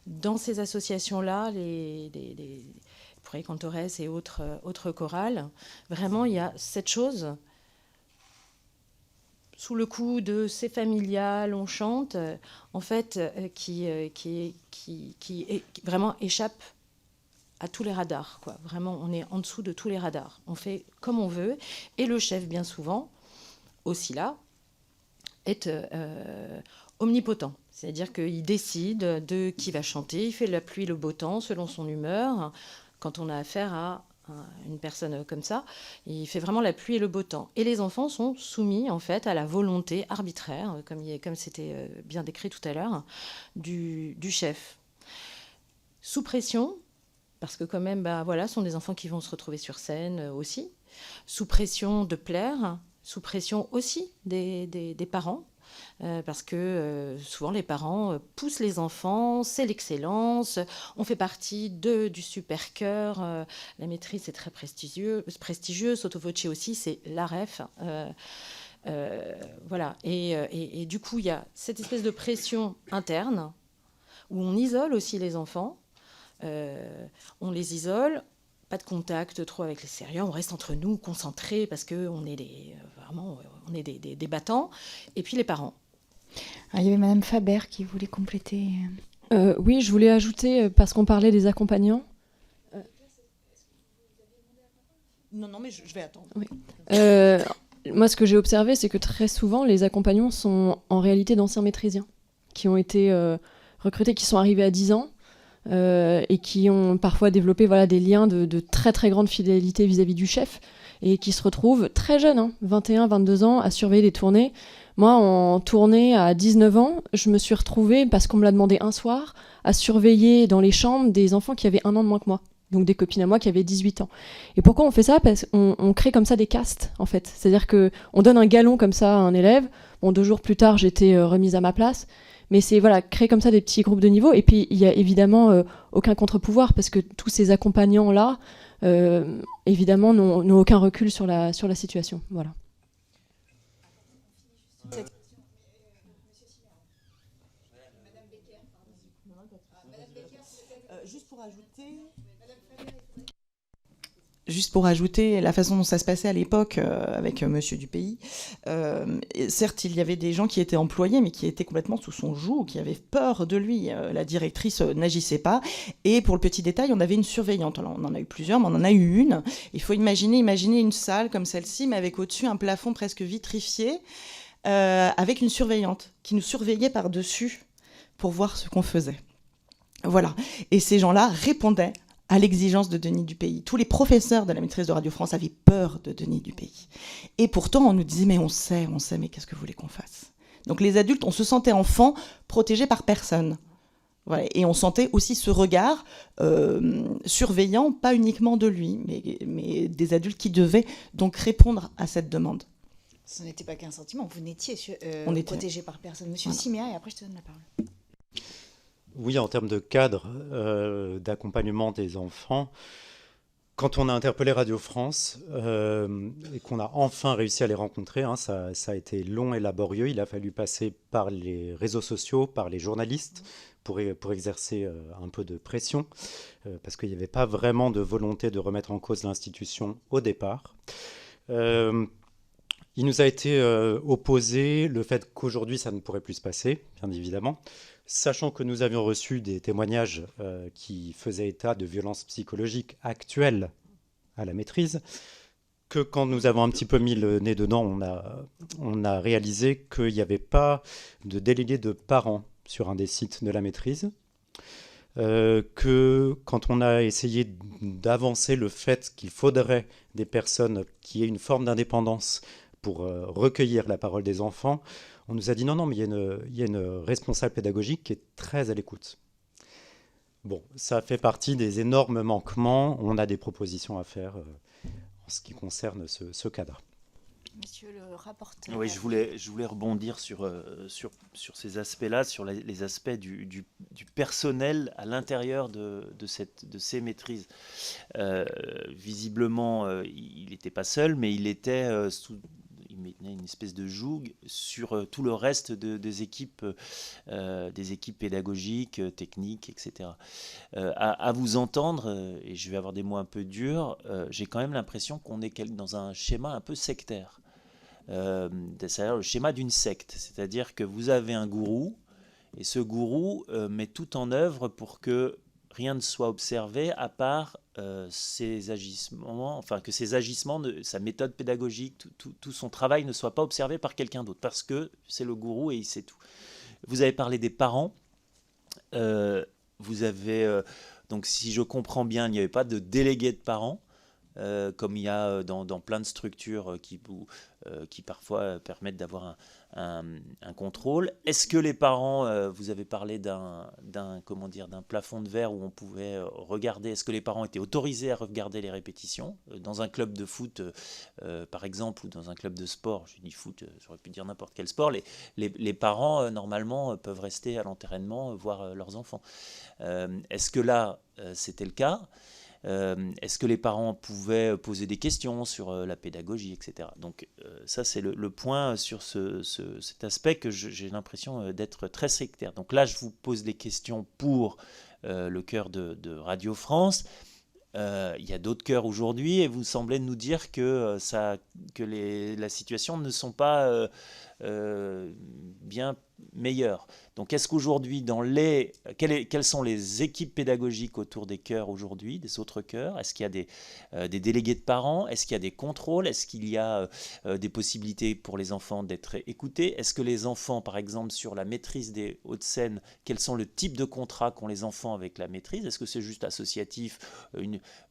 Dans ces associations-là, les Poiriers Cantoresses et autres chorales, vraiment, il y a cette chose. Sous le coup de c'est familial, on chante, en fait, qui vraiment échappe à tous les radars, quoi. Vraiment, on est en dessous de tous les radars. On fait comme on veut. Et le chef, bien souvent, aussi là, est omnipotent. C'est-à-dire qu'il décide de qui va chanter, il fait la pluie, le beau temps, selon son humeur. Quand on a affaire à une personne comme ça, il fait vraiment la pluie et le beau temps. Et les enfants sont soumis, en fait, à la volonté arbitraire, comme c'était bien décrit tout à l'heure, du chef. Sous pression, parce que quand même, ce sont des enfants qui vont se retrouver sur scène aussi, sous pression de plaire, sous pression aussi des parents, parce que souvent les parents poussent les enfants, c'est l'excellence, on fait partie du super chœur, la maîtrise c'est très prestigieux, Sotto Voce aussi, c'est la ref. Voilà. Et du coup, il y a cette espèce de pression interne où on isole aussi les enfants, on les isole. Pas de contact trop avec les sérieux, on reste entre nous, concentrés, parce qu'on est des battants. Et puis les parents. Il y avait Madame Faber qui voulait compléter. Oui, je voulais ajouter, parce qu'on parlait des accompagnants. Non, mais je vais attendre. Oui. Moi, ce que j'ai observé, c'est que très souvent, les accompagnants sont en réalité d'anciens maîtrisiens qui ont été recrutés, qui sont arrivés à 10 ans. Et qui ont parfois développé des liens de très très grande fidélité vis-à-vis du chef et qui se retrouvent très jeunes, 21, 22 ans, à surveiller des tournées. Moi, en tournée à 19 ans, je me suis retrouvée, parce qu'on me l'a demandé un soir, à surveiller dans les chambres des enfants qui avaient 1 an de moins que moi. Donc des copines à moi qui avaient 18 ans. Et pourquoi on fait ça ? Parce qu'on crée comme ça des castes, en fait. C'est-à-dire qu'on donne un galon comme ça à un élève. Bon, 2 jours plus tard, j'étais remise à ma place. Mais c'est créer comme ça des petits groupes de niveau. Et puis, il n'y a évidemment aucun contre-pouvoir, parce que tous ces accompagnants-là, évidemment, n'ont aucun recul sur la situation. Voilà. Juste pour ajouter la façon dont ça se passait à l'époque avec Monsieur Dupeys, certes, il y avait des gens qui étaient employés, mais qui étaient complètement sous son joug, qui avaient peur de lui. La directrice n'agissait pas. Et pour le petit détail, on avait une surveillante. Alors, on en a eu plusieurs, mais on en a eu une. Il faut imaginer une salle comme celle-ci, mais avec au-dessus un plafond presque vitrifié, avec une surveillante qui nous surveillait par-dessus pour voir ce qu'on faisait. Voilà. Et ces gens-là répondaient à l'exigence de Denis Dupeys. Tous les professeurs de la maîtrise de Radio France avaient peur de Denis Dupeys. Et pourtant, on nous disait, mais on sait, mais qu'est-ce que vous voulez qu'on fasse ? Donc les adultes, on se sentait enfant, protégé par personne. Voilà. Et on sentait aussi ce regard surveillant, pas uniquement de lui, mais des adultes qui devaient donc répondre à cette demande. Ce n'était pas qu'un sentiment, vous n'étiez on était protégé par personne. Monsieur Siméa, et après je te donne la parole. Oui, en termes de cadre d'accompagnement des enfants, quand on a interpellé Radio France et qu'on a enfin réussi à les rencontrer, ça a été long et laborieux. Il a fallu passer par les réseaux sociaux, par les journalistes pour exercer un peu de pression, parce qu'il n'y avait pas vraiment de volonté de remettre en cause l'institution au départ. Il nous a été opposé le fait qu'aujourd'hui, ça ne pourrait plus se passer, bien évidemment, sachant que nous avions reçu des témoignages qui faisaient état de violences psychologiques actuelles à la maîtrise, que quand nous avons un petit peu mis le nez dedans, on a réalisé qu'il n'y avait pas de délégué de parents sur un des sites de la maîtrise, que quand on a essayé d'avancer le fait qu'il faudrait des personnes qui aient une forme d'indépendance pour recueillir la parole des enfants, on nous a dit non, mais il y a une responsable pédagogique qui est très à l'écoute. Bon, ça fait partie des énormes manquements. On a des propositions à faire en ce qui concerne ce cadre. Monsieur le rapporteur. Oui, je voulais rebondir sur ces aspects-là, sur les aspects du personnel à l'intérieur de ces maîtrises. Visiblement, il n'était pas seul, mais il était il mettait une espèce de joug sur tout le reste des équipes pédagogiques, techniques, etc. À vous entendre, et je vais avoir des mots un peu durs, j'ai quand même l'impression qu'on est dans un schéma un peu sectaire. C'est-à-dire le schéma d'une secte, c'est-à-dire que vous avez un gourou et ce gourou met tout en œuvre pour que rien ne soit observé à part ses agissements, enfin que ses agissements, sa méthode pédagogique, tout son travail ne soit pas observé par quelqu'un d'autre parce que c'est le gourou et il sait tout. Vous avez parlé des parents, vous avez donc si je comprends bien, il n'y avait pas de délégué de parents. Comme il y a dans plein de structures qui parfois permettent d'avoir un contrôle. Est-ce que les parents, vous avez parlé d'un plafond de verre où on pouvait regarder, est-ce que les parents étaient autorisés à regarder les répétitions dans un club de foot, par exemple, ou dans un club de sport, je dis foot, j'aurais pu dire n'importe quel sport, les parents, normalement, peuvent rester à l'entraînement, voir leurs enfants. Est-ce que là, c'était le cas ? Est-ce que les parents pouvaient poser des questions sur la pédagogie, etc. Donc ça, c'est le point sur cet aspect que j'ai l'impression d'être très sectaire. Donc là, je vous pose des questions pour le chœur de Radio France. Il y a d'autres chœurs aujourd'hui et vous semblez nous dire que la situation ne sont pas bien meilleures. Donc est-ce qu'aujourd'hui, quelles sont les équipes pédagogiques autour des chœurs aujourd'hui, des autres chœurs ? Est-ce qu'il y a des délégués de parents ? Est-ce qu'il y a des contrôles ? Est-ce qu'il y a des possibilités pour les enfants d'être écoutés ? Est-ce que les enfants, par exemple, sur la maîtrise des Hauts-de-Seine, quels sont le type de contrats qu'ont les enfants avec la maîtrise ? Est-ce que c'est juste associatif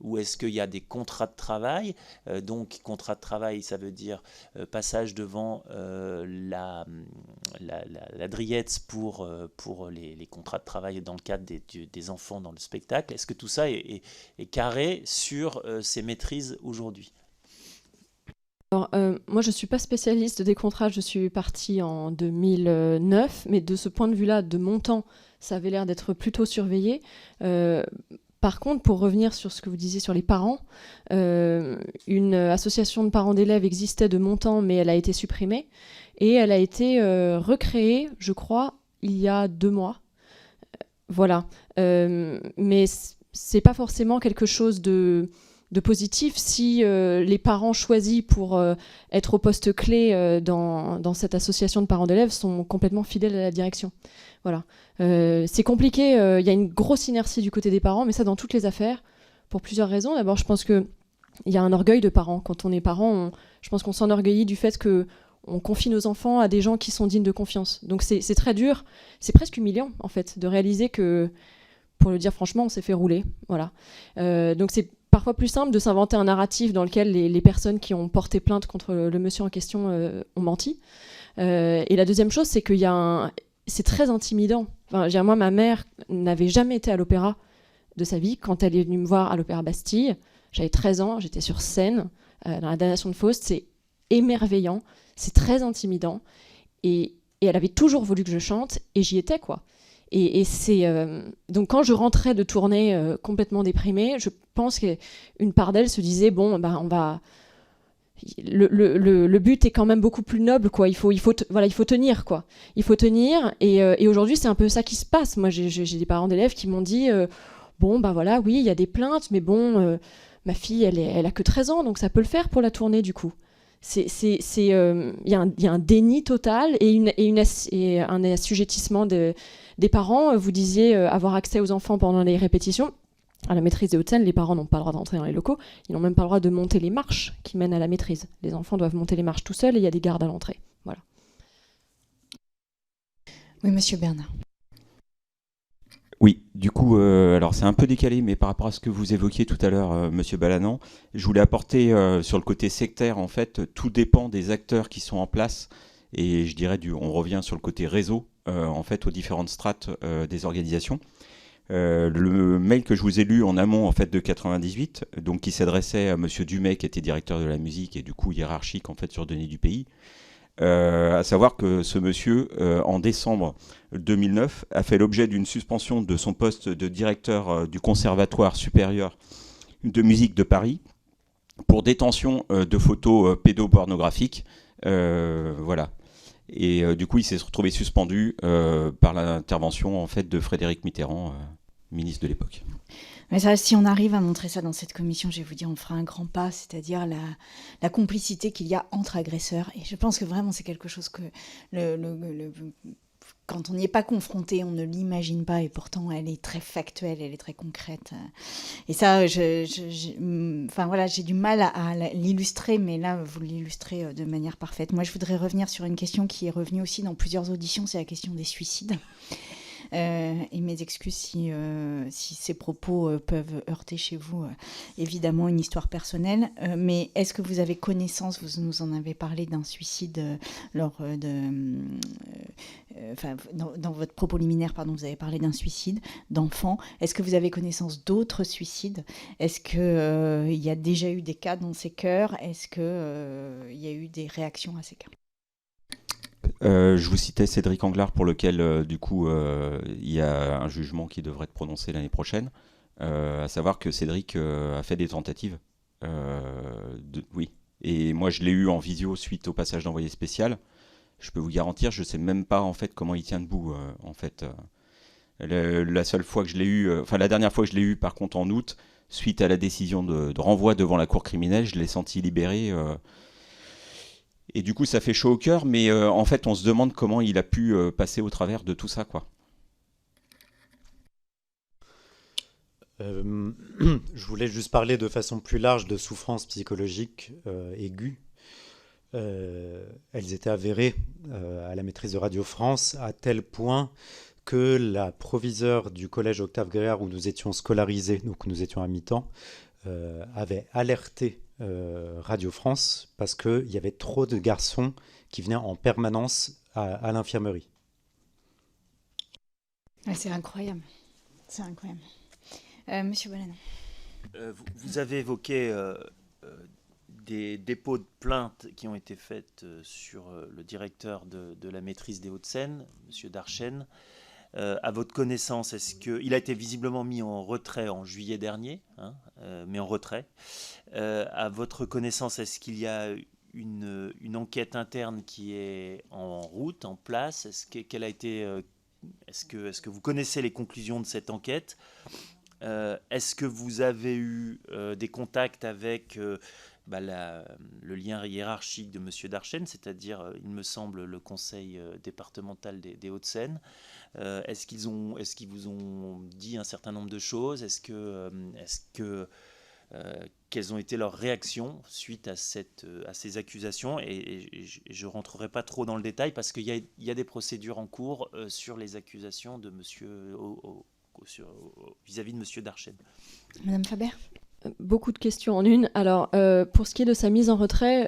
ou est-ce qu'il y a des contrats de travail ? Donc, contrat de travail, ça veut dire passage devant la Driette pour les contrats de travail dans le cadre des enfants dans le spectacle. Est-ce que tout ça est carré sur ces maîtrises aujourd'hui ? Alors, moi, je ne suis pas spécialiste des contrats, je suis partie en 2009, mais de ce point de vue-là, de mon temps, ça avait l'air d'être plutôt surveillé. Par contre, pour revenir sur ce que vous disiez sur les parents, une association de parents d'élèves existait de mon temps, mais elle a été supprimée. Et elle a été recréée, je crois, il y a 2 mois. Voilà. Mais c'est pas forcément quelque chose de positif si les parents choisis pour être au poste clé dans cette association de parents d'élèves sont complètement fidèles à la direction. Voilà. C'est compliqué, il y a une grosse inertie du côté des parents, mais ça dans toutes les affaires, pour plusieurs raisons. D'abord, je pense qu'il y a un orgueil de parents. Quand on est parent, je pense qu'on s'enorgueillit du fait qu'on confie nos enfants à des gens qui sont dignes de confiance. Donc c'est très dur, c'est presque humiliant en fait, de réaliser que, pour le dire franchement, on s'est fait rouler. Voilà. Donc c'est parfois plus simple de s'inventer un narratif dans lequel les personnes qui ont porté plainte contre le monsieur en question ont menti. Et la deuxième chose, c'est c'est très intimidant. Enfin, moi, ma mère n'avait jamais été à l'opéra de sa vie. Quand elle est venue me voir à l'Opéra Bastille, j'avais 13 ans, j'étais sur scène dans la Damnation de Faust. C'est émerveillant, c'est très intimidant. Et elle avait toujours voulu que je chante, et j'y étais, quoi. Et c'est donc quand je rentrais de tournée complètement déprimée, je pense qu'une part d'elle se disait bon, on va. Le but est quand même beaucoup plus noble, quoi. Il faut tenir, quoi. Il faut tenir. Et aujourd'hui, c'est un peu ça qui se passe. Moi, j'ai des parents d'élèves qui m'ont dit voilà, oui, il y a des plaintes, mais bon, ma fille, elle a que 13 ans, donc ça peut le faire pour la tournée, du coup. y a un déni total et un assujettissement des parents. Vous disiez avoir accès aux enfants pendant les répétitions. À la maîtrise des Hauts-de-Seine, les parents n'ont pas le droit d'entrer dans les locaux. Ils n'ont même pas le droit de monter les marches qui mènent à la maîtrise. Les enfants doivent monter les marches tout seuls et il y a des gardes à l'entrée. Voilà. Oui, monsieur Bernard. Oui, du coup, alors c'est un peu décalé, mais par rapport à ce que vous évoquiez tout à l'heure, monsieur Balanant, je voulais apporter sur le côté sectaire, en fait, tout dépend des acteurs qui sont en place, et je dirais, on revient sur le côté réseau, en fait, aux différentes strates des organisations. Le mail que je vous ai lu en amont, en fait, de 98, donc qui s'adressait à monsieur Dumay, qui était directeur de la musique, et du coup hiérarchique, en fait, sur Denis du Pays, à savoir que ce monsieur, en décembre 2009, a fait l'objet d'une suspension de son poste de directeur du Conservatoire supérieur de musique de Paris pour détention de photos pédopornographiques. Voilà. Et du coup, il s'est retrouvé suspendu par l'intervention en fait, de Frédéric Mitterrand, ministre de l'époque. Mais ça, si on arrive à montrer ça dans cette commission, je vais vous dire, on fera un grand pas, c'est-à-dire la complicité qu'il y a entre agresseurs. Et je pense que vraiment, c'est quelque chose que quand on n'y est pas confronté, on ne l'imagine pas. Et pourtant, elle est très factuelle, elle est très concrète. Et ça, enfin, voilà, j'ai du mal à l'illustrer, mais là, vous l'illustrez de manière parfaite. Moi, je voudrais revenir sur une question qui est revenue aussi dans plusieurs auditions, c'est la question des suicides. Et mes excuses si ces propos peuvent heurter chez vous, évidemment, une histoire personnelle. Mais est-ce que vous avez connaissance, vous nous en avez parlé d'un suicide lors dans votre propos liminaire, pardon, vous avez parlé d'un suicide d'enfants. Est-ce que vous avez connaissance d'autres suicides? Est-ce qu'il y a déjà eu des cas dans ces cœurs? Est-ce qu'il y a eu des réactions à ces cas? Je vous citais Cédric Anglard pour lequel, du coup, il y a un jugement qui devrait être prononcé l'année prochaine, à savoir que Cédric a fait des tentatives. Oui. Et moi, je l'ai eu en visio suite au passage d'envoyé spécial. Je peux vous garantir, je ne sais même pas en fait comment il tient debout. En fait, la seule fois que je l'ai eu, la dernière fois que je l'ai eu, par contre, en août, suite à la décision de renvoi devant la cour criminelle, je l'ai senti libéré. Et du coup, ça fait chaud au cœur, mais en fait, on se demande comment il a pu passer au travers de tout ça, quoi. Je voulais juste parler de façon plus large de souffrances psychologiques aiguës. Elles étaient avérées à la maîtrise de Radio France, à tel point que la proviseure du collège Octave Gréard, où nous étions scolarisés, donc nous étions à mi-temps, avait alerté Radio France parce qu'il y avait trop de garçons qui venaient en permanence à l'infirmerie. Ouais, c'est incroyable. C'est incroyable. Monsieur Balanant. Vous avez évoqué des dépôts de plaintes qui ont été faites sur le directeur de la maîtrise des Hauts-de-Seine, monsieur Darchen. À votre connaissance, est-ce qu'il a été visiblement mis en retrait en juillet dernier, mais en retrait. À votre connaissance, est-ce qu'il y a une enquête interne qui est en route, en place? Est-ce que vous connaissez les conclusions de cette enquête? Est-ce que vous avez eu des contacts avec le lien hiérarchique de M. Darchen, c'est-à-dire, il me semble, le conseil départemental des Hauts-de-Seine? Est-ce qu'ils vous ont dit un certain nombre de choses? Quelles ont été leurs réactions suite à ces accusations? Et je ne rentrerai pas trop dans le détail parce qu'il y a des procédures en cours sur les accusations de monsieur vis-à-vis de M. Darchen. Madame Faber. Beaucoup de questions en une. Alors, pour ce qui est de sa mise en retrait,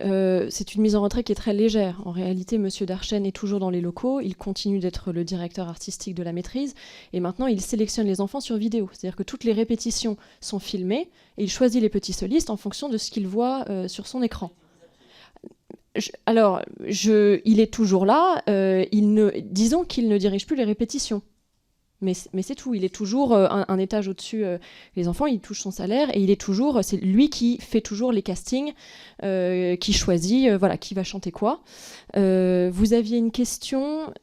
c'est une mise en retrait qui est très légère. En réalité, M. Darchen est toujours dans les locaux, il continue d'être le directeur artistique de la maîtrise, et maintenant, il sélectionne les enfants sur vidéo. C'est-à-dire que toutes les répétitions sont filmées, et il choisit les petits solistes en fonction de ce qu'il voit sur son écran. Il est toujours là, disons qu'il ne dirige plus les répétitions. Mais c'est tout, il est toujours un étage au-dessus. Les enfants, il touche son salaire et c'est lui qui fait toujours les castings, qui choisit qui va chanter quoi. Vous aviez une question,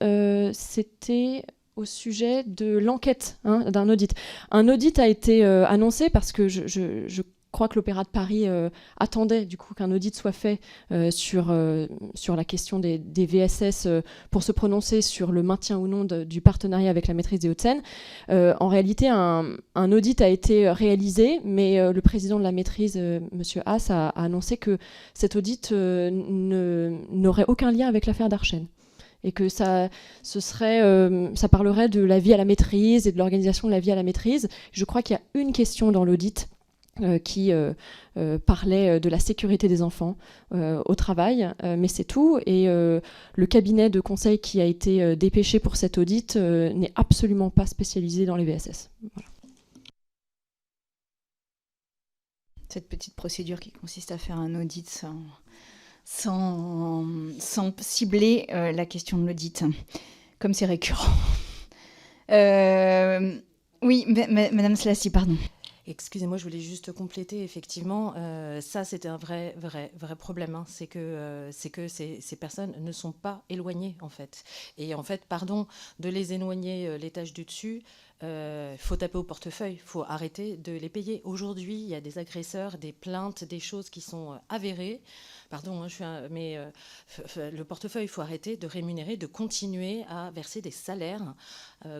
c'était au sujet de l'enquête d'un audit. Un audit a été annoncé parce que je crois que l'Opéra de Paris attendait du coup qu'un audit soit fait sur la question des VSS pour se prononcer sur le maintien ou non du partenariat avec la maîtrise des Hauts-de-Seine. En réalité, un audit a été réalisé, mais le président de la maîtrise, M. Haas, a annoncé que cet audit n'aurait aucun lien avec l'affaire d'Archen. Et que ça parlerait de la vie à la maîtrise et de l'organisation de la vie à la maîtrise. Je crois qu'il y a une question dans l'audit qui parlait de la sécurité des enfants au travail, mais c'est tout. Et le cabinet de conseil qui a été dépêché pour cet audit n'est absolument pas spécialisé dans les VSS. Voilà. Cette petite procédure qui consiste à faire un audit sans cibler la question de l'audit, comme c'est récurrent. Oui, Madame Slassi, pardon. Excusez-moi, je voulais juste compléter. Effectivement, ça, c'était un vrai problème. Hein. C'est que ces personnes ne sont pas éloignées, en fait. Et en fait, pardon de les éloigner l'étage du dessus. Faut taper au portefeuille, faut arrêter de les payer. Aujourd'hui, il y a des agresseurs, des plaintes, des choses qui sont avérées. Pardon, hein, le portefeuille, il faut arrêter de rémunérer, de continuer à verser des salaires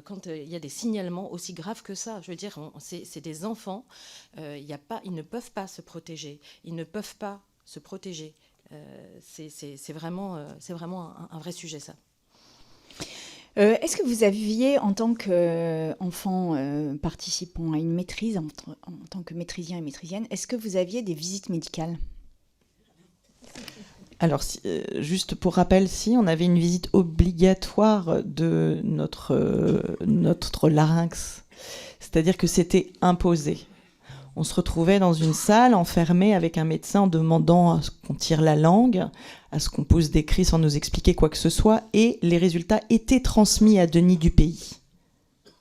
quand il y a des signalements aussi graves que ça. Je veux dire, c'est des enfants, ils ne peuvent pas se protéger. Ils ne peuvent pas se protéger. C'est vraiment un vrai sujet, ça. Est-ce que vous aviez, en tant qu'enfant participant à une maîtrise, en tant que maîtrisien et maîtrisienne, est-ce que vous aviez des visites médicales ? Alors, juste pour rappel, si on avait une visite obligatoire de notre larynx, c'est-à-dire que c'était imposé. On se retrouvait dans une salle enfermée avec un médecin en demandant à ce qu'on tire la langue, à ce qu'on pose des cris sans nous expliquer quoi que ce soit, et les résultats étaient transmis à Denis Dupaix.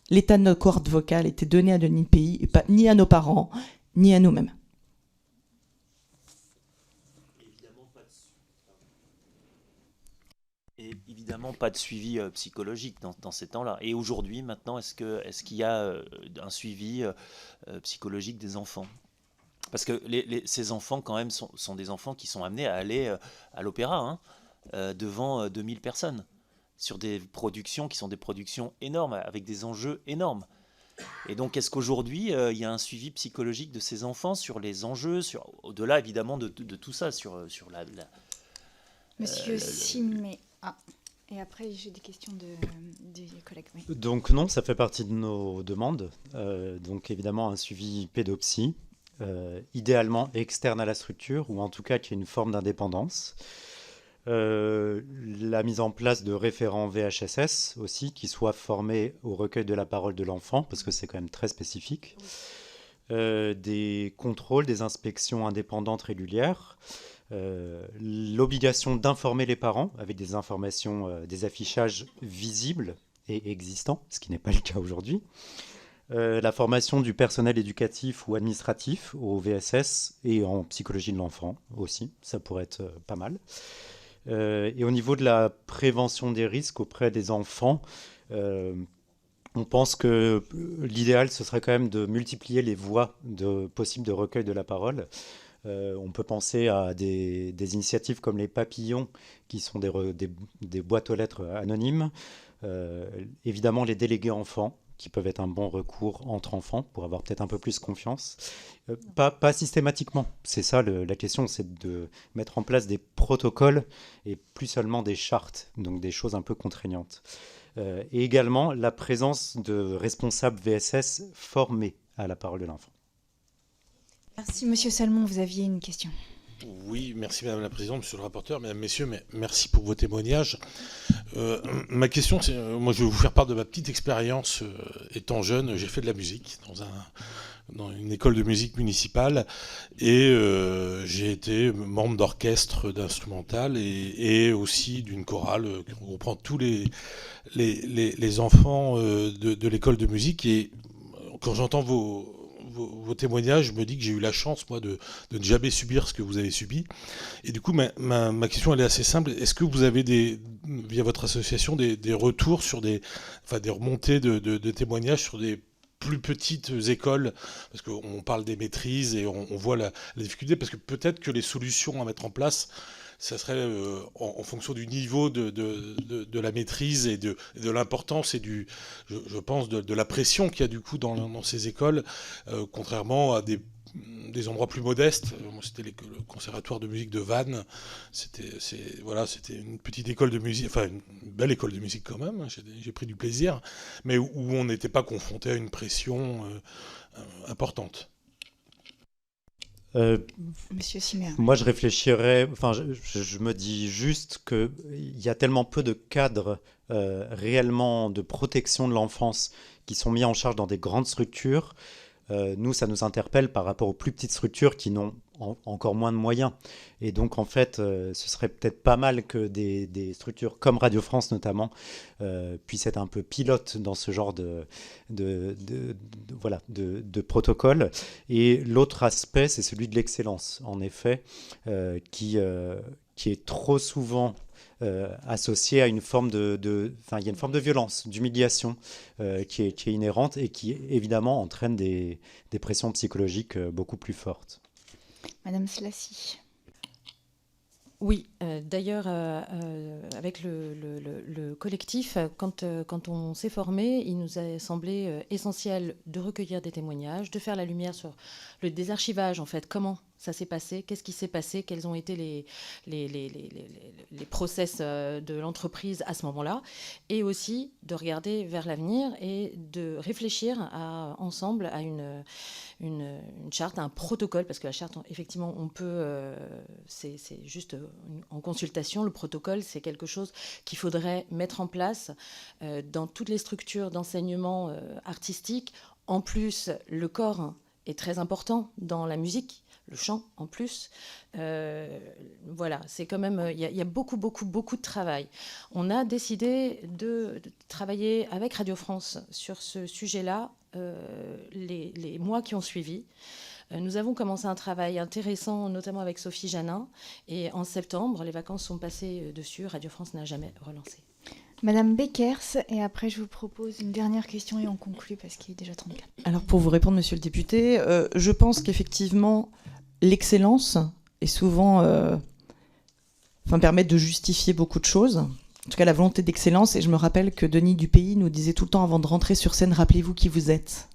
L'état de notre corde vocale était donné à Denis Dupaix, et pas ni à nos parents, ni à nous-mêmes. Et évidemment, pas de suivi psychologique dans ces temps-là. Et aujourd'hui, maintenant, est-ce qu'il y a un suivi psychologique des enfants ? Parce que ces enfants, quand même, sont des enfants qui sont amenés à aller à l'opéra, devant 2000 personnes, sur des productions qui sont des productions énormes, avec des enjeux énormes. Et donc, est-ce qu'aujourd'hui, il y a un suivi psychologique de ces enfants sur les enjeux, au-delà, évidemment, de tout ça, sur la... Monsieur Simé. Ah, et après, j'ai des questions des collègues. Oui. Donc non, ça fait partie de nos demandes. Donc évidemment, un suivi pédopsie, idéalement externe à la structure, ou en tout cas qui ait une forme d'indépendance. La mise en place de référents VHSS aussi, qui soient formés au recueil de la parole de l'enfant, parce que c'est quand même très spécifique. Des contrôles, des inspections indépendantes régulières. L'obligation d'informer les parents avec des informations, des affichages visibles et existants, ce qui n'est pas le cas aujourd'hui. La formation du personnel éducatif ou administratif au VSS et en psychologie de l'enfant aussi, ça pourrait être pas mal. Et au niveau de la prévention des risques auprès des enfants, on pense que l'idéal, ce serait quand même de multiplier les voies possibles de recueil de la parole. On peut penser à des initiatives comme les papillons, qui sont des boîtes aux lettres anonymes. Évidemment, les délégués enfants, qui peuvent être un bon recours entre enfants pour avoir peut-être un peu plus confiance. Pas systématiquement. C'est ça la question, c'est de mettre en place des protocoles et plus seulement des chartes, donc des choses un peu contraignantes. Et également la présence de responsables VSS formés à la parole de l'enfant. Merci, Monsieur Salmon, vous aviez une question. Oui, merci Madame la Présidente, Monsieur le rapporteur, Mesdames, Messieurs, merci pour vos témoignages. Ma question, c'est, moi je vais vous faire part de ma petite expérience. Étant jeune, j'ai fait de la musique dans une école de musique municipale et j'ai été membre d'orchestre d'instrumental et aussi d'une chorale qui reprend tous les enfants de l'école de musique. Et quand j'entends vos témoignages, je me dis que j'ai eu la chance, moi, de ne jamais subir ce que vous avez subi. Et du coup, ma question, elle est assez simple. Est-ce que vous avez, via votre association, des retours sur des remontées de témoignages sur des plus petites écoles, parce qu'on parle des maîtrises et on voit la difficulté, parce que peut-être que les solutions à mettre en place, ça serait en fonction du niveau de la maîtrise et de l'importance et je pense de la pression qu'il y a du coup dans ces écoles, contrairement à des endroits plus modestes. Moi, c'était le conservatoire de musique de Vannes. C'était une petite école de musique, enfin une belle école de musique quand même. J'ai pris du plaisir, mais où on n'était pas confronté à une pression importante. Monsieur Siméa. Moi, je réfléchirais, enfin, je me dis juste qu'il y a tellement peu de cadres réellement de protection de l'enfance qui sont mis en charge dans des grandes structures. Nous, ça nous interpelle par rapport aux plus petites structures qui n'ont encore moins de moyens. Et donc, en fait, ce serait peut-être pas mal que des structures comme Radio France, notamment, puissent être un peu pilotes dans ce genre de protocole. Et l'autre aspect, c'est celui de l'excellence, en effet, qui est trop souvent associé à une forme il y a une forme de violence, d'humiliation qui est inhérente et qui évidemment entraîne des pressions psychologiques beaucoup plus fortes. Madame Slassi. Oui, d'ailleurs, avec le collectif, quand on s'est formé, il nous a semblé essentiel de recueillir des témoignages, de faire la lumière sur le désarchivage, en fait, comment ça s'est passé, qu'est-ce qui s'est passé, quels ont été les process de l'entreprise à ce moment-là, et aussi de regarder vers l'avenir et de réfléchir ensemble à une charte, à un protocole, parce que la charte, effectivement, on peut, c'est juste en consultation. Le protocole, c'est quelque chose qu'il faudrait mettre en place dans toutes les structures d'enseignement artistique. En plus, le corps est très important dans la musique. Le chant en plus, voilà, c'est quand même, il y a beaucoup de travail. On a décidé de travailler avec Radio France sur ce sujet-là les mois qui ont suivi. Nous avons commencé un travail intéressant, notamment avec Sophie Janin, et en septembre, les vacances sont passées dessus. Radio France n'a jamais relancé. Madame Beckers, et après je vous propose une dernière question et on conclut parce qu'il est déjà 34. Alors pour vous répondre, monsieur le député, je pense qu'effectivement, l'excellence est souvent permet de justifier beaucoup de choses. En tout cas, la volonté d'excellence. Et je me rappelle que Denis Dupeilly nous disait tout le temps avant de rentrer sur scène, rappelez-vous qui vous êtes.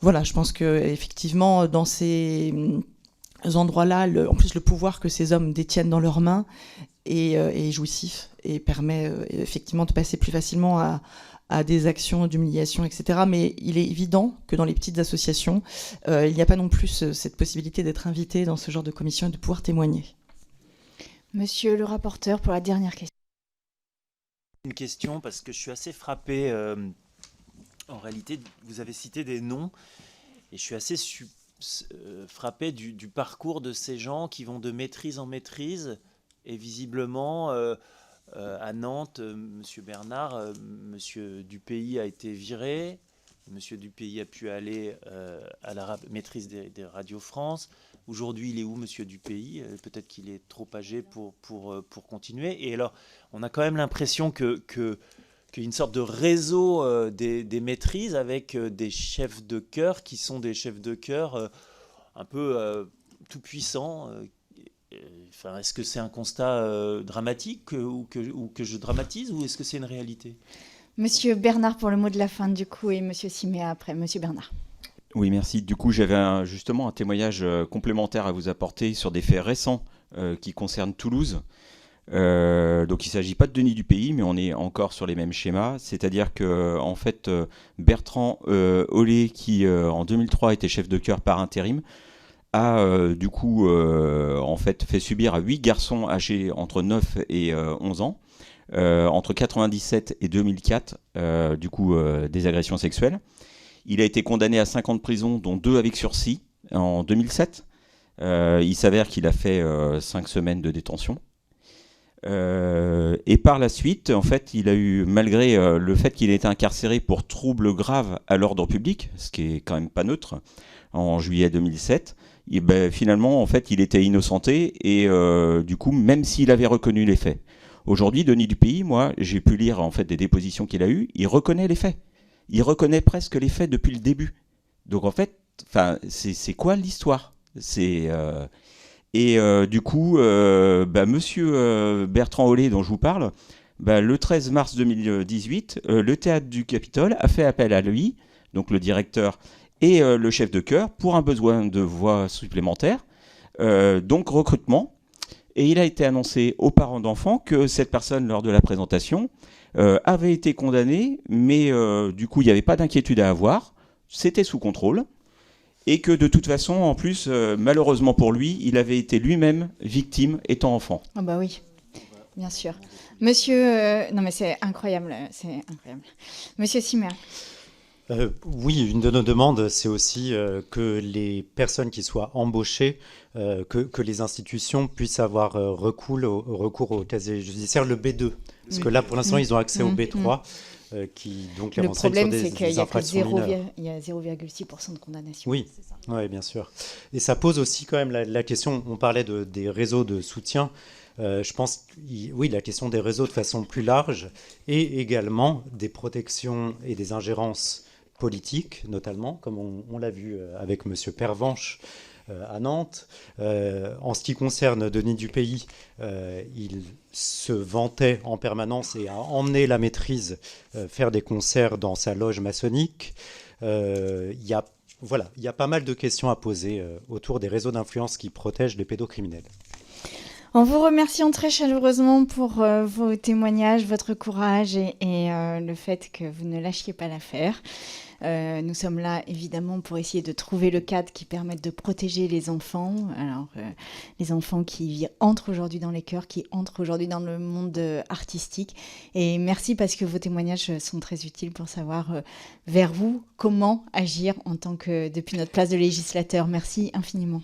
Voilà, je pense qu'effectivement, dans ces endroits-là, en plus le pouvoir que ces hommes détiennent dans leurs mains est jouissif et permet effectivement de passer plus facilement à des actions d'humiliation, etc. Mais il est évident que dans les petites associations, il n'y a pas non plus cette possibilité d'être invité dans ce genre de commission et de pouvoir témoigner. Monsieur le rapporteur, pour la dernière question. Une question, parce que je suis assez frappé. En réalité, vous avez cité des noms, et je suis assez frappé du parcours de ces gens qui vont de maîtrise en maîtrise, et visiblement... à Nantes, Monsieur Bernard, Monsieur Dupeilly a été viré. Monsieur Dupeilly a pu aller à la maîtrise des Radio France. Aujourd'hui, il est où, Monsieur Dupeilly ? Peut-être qu'il est trop âgé pour continuer. Et alors, on a quand même l'impression qu'il y a une sorte de réseau des maîtrises avec des chefs de chœur qui sont des chefs de chœur un peu tout-puissants. Enfin, est-ce que c'est un constat dramatique ou que je dramatise, ou est-ce que c'est une réalité ? Monsieur Bernard pour le mot de la fin du coup et Monsieur Siméa après. Monsieur Bernard. Oui, merci. Du coup, j'avais justement un témoignage complémentaire à vous apporter sur des faits récents qui concernent Toulouse. Donc il ne s'agit pas de Denis Dupeilly, mais on est encore sur les mêmes schémas. C'est-à-dire que en fait, Bertrand Ollet, qui en 2003 était chef de chœur par intérim, a du coup en fait fait subir à 8 garçons âgés entre 9 et 11 ans, entre 97 et 2004, du coup des agressions sexuelles. Il a été condamné à 5 ans de prison, dont 2 avec sursis en 2007. Il s'avère qu'il a fait 5 semaines de détention. Et par la suite, en fait, il a eu, malgré le fait qu'il ait été incarcéré pour troubles graves à l'ordre public, ce qui est quand même pas neutre, en juillet 2007, et finalement, en fait, il était innocenté et du coup, même s'il avait reconnu les faits. Aujourd'hui, Denis Dupeilly, moi, j'ai pu lire en fait des dépositions qu'il a eues, il reconnaît les faits. il reconnaît presque les faits depuis le début. Donc en fait, c'est quoi l'histoire? Du coup, monsieur Bertrand Hollet, dont je vous parle, le 13 mars 2018, le théâtre du Capitole a fait appel à lui, donc le directeur et le chef de chœur, pour un besoin de voix supplémentaire, donc recrutement. Et il a été annoncé aux parents d'enfants que cette personne, lors de la présentation, avait été condamnée, mais du coup, il n'y avait pas d'inquiétude à avoir, c'était sous contrôle. Et que de toute façon, en plus, malheureusement pour lui, il avait été lui-même victime étant enfant. Ah bah oui, bien sûr. Monsieur... non mais c'est incroyable, Monsieur Siméa. Oui, une de nos demandes, c'est aussi que les personnes qui soient embauchées, que les institutions puissent avoir recours au casier judiciaire, le B2. Parce que là, pour l'instant, ils ont accès au B3. Qui donc les le problème, sur c'est qu'il y a que 0,6% de condamnation. Oui, ouais, bien sûr. Et ça pose aussi quand même la question, on parlait des réseaux de soutien, je pense, oui, la question des réseaux de façon plus large, et également des protections et des ingérences politiques, notamment, comme on l'a vu avec M. Pervenche, à Nantes. En ce qui concerne Denis Dupeilly, il se vantait en permanence et a emmené la maîtrise faire des concerts dans sa loge maçonnique. Il y a pas mal de questions à poser autour des réseaux d'influence qui protègent les pédocriminels. En vous remerciant très chaleureusement pour vos témoignages, votre courage et le fait que vous ne lâchiez pas l'affaire. Nous sommes là évidemment pour essayer de trouver le cadre qui permette de protéger les enfants. Alors, les enfants qui entrent aujourd'hui dans les chœurs, qui entrent aujourd'hui dans le monde artistique. Et merci parce que vos témoignages sont très utiles pour savoir vers vous comment agir en tant que depuis notre place de législateur. Merci infiniment.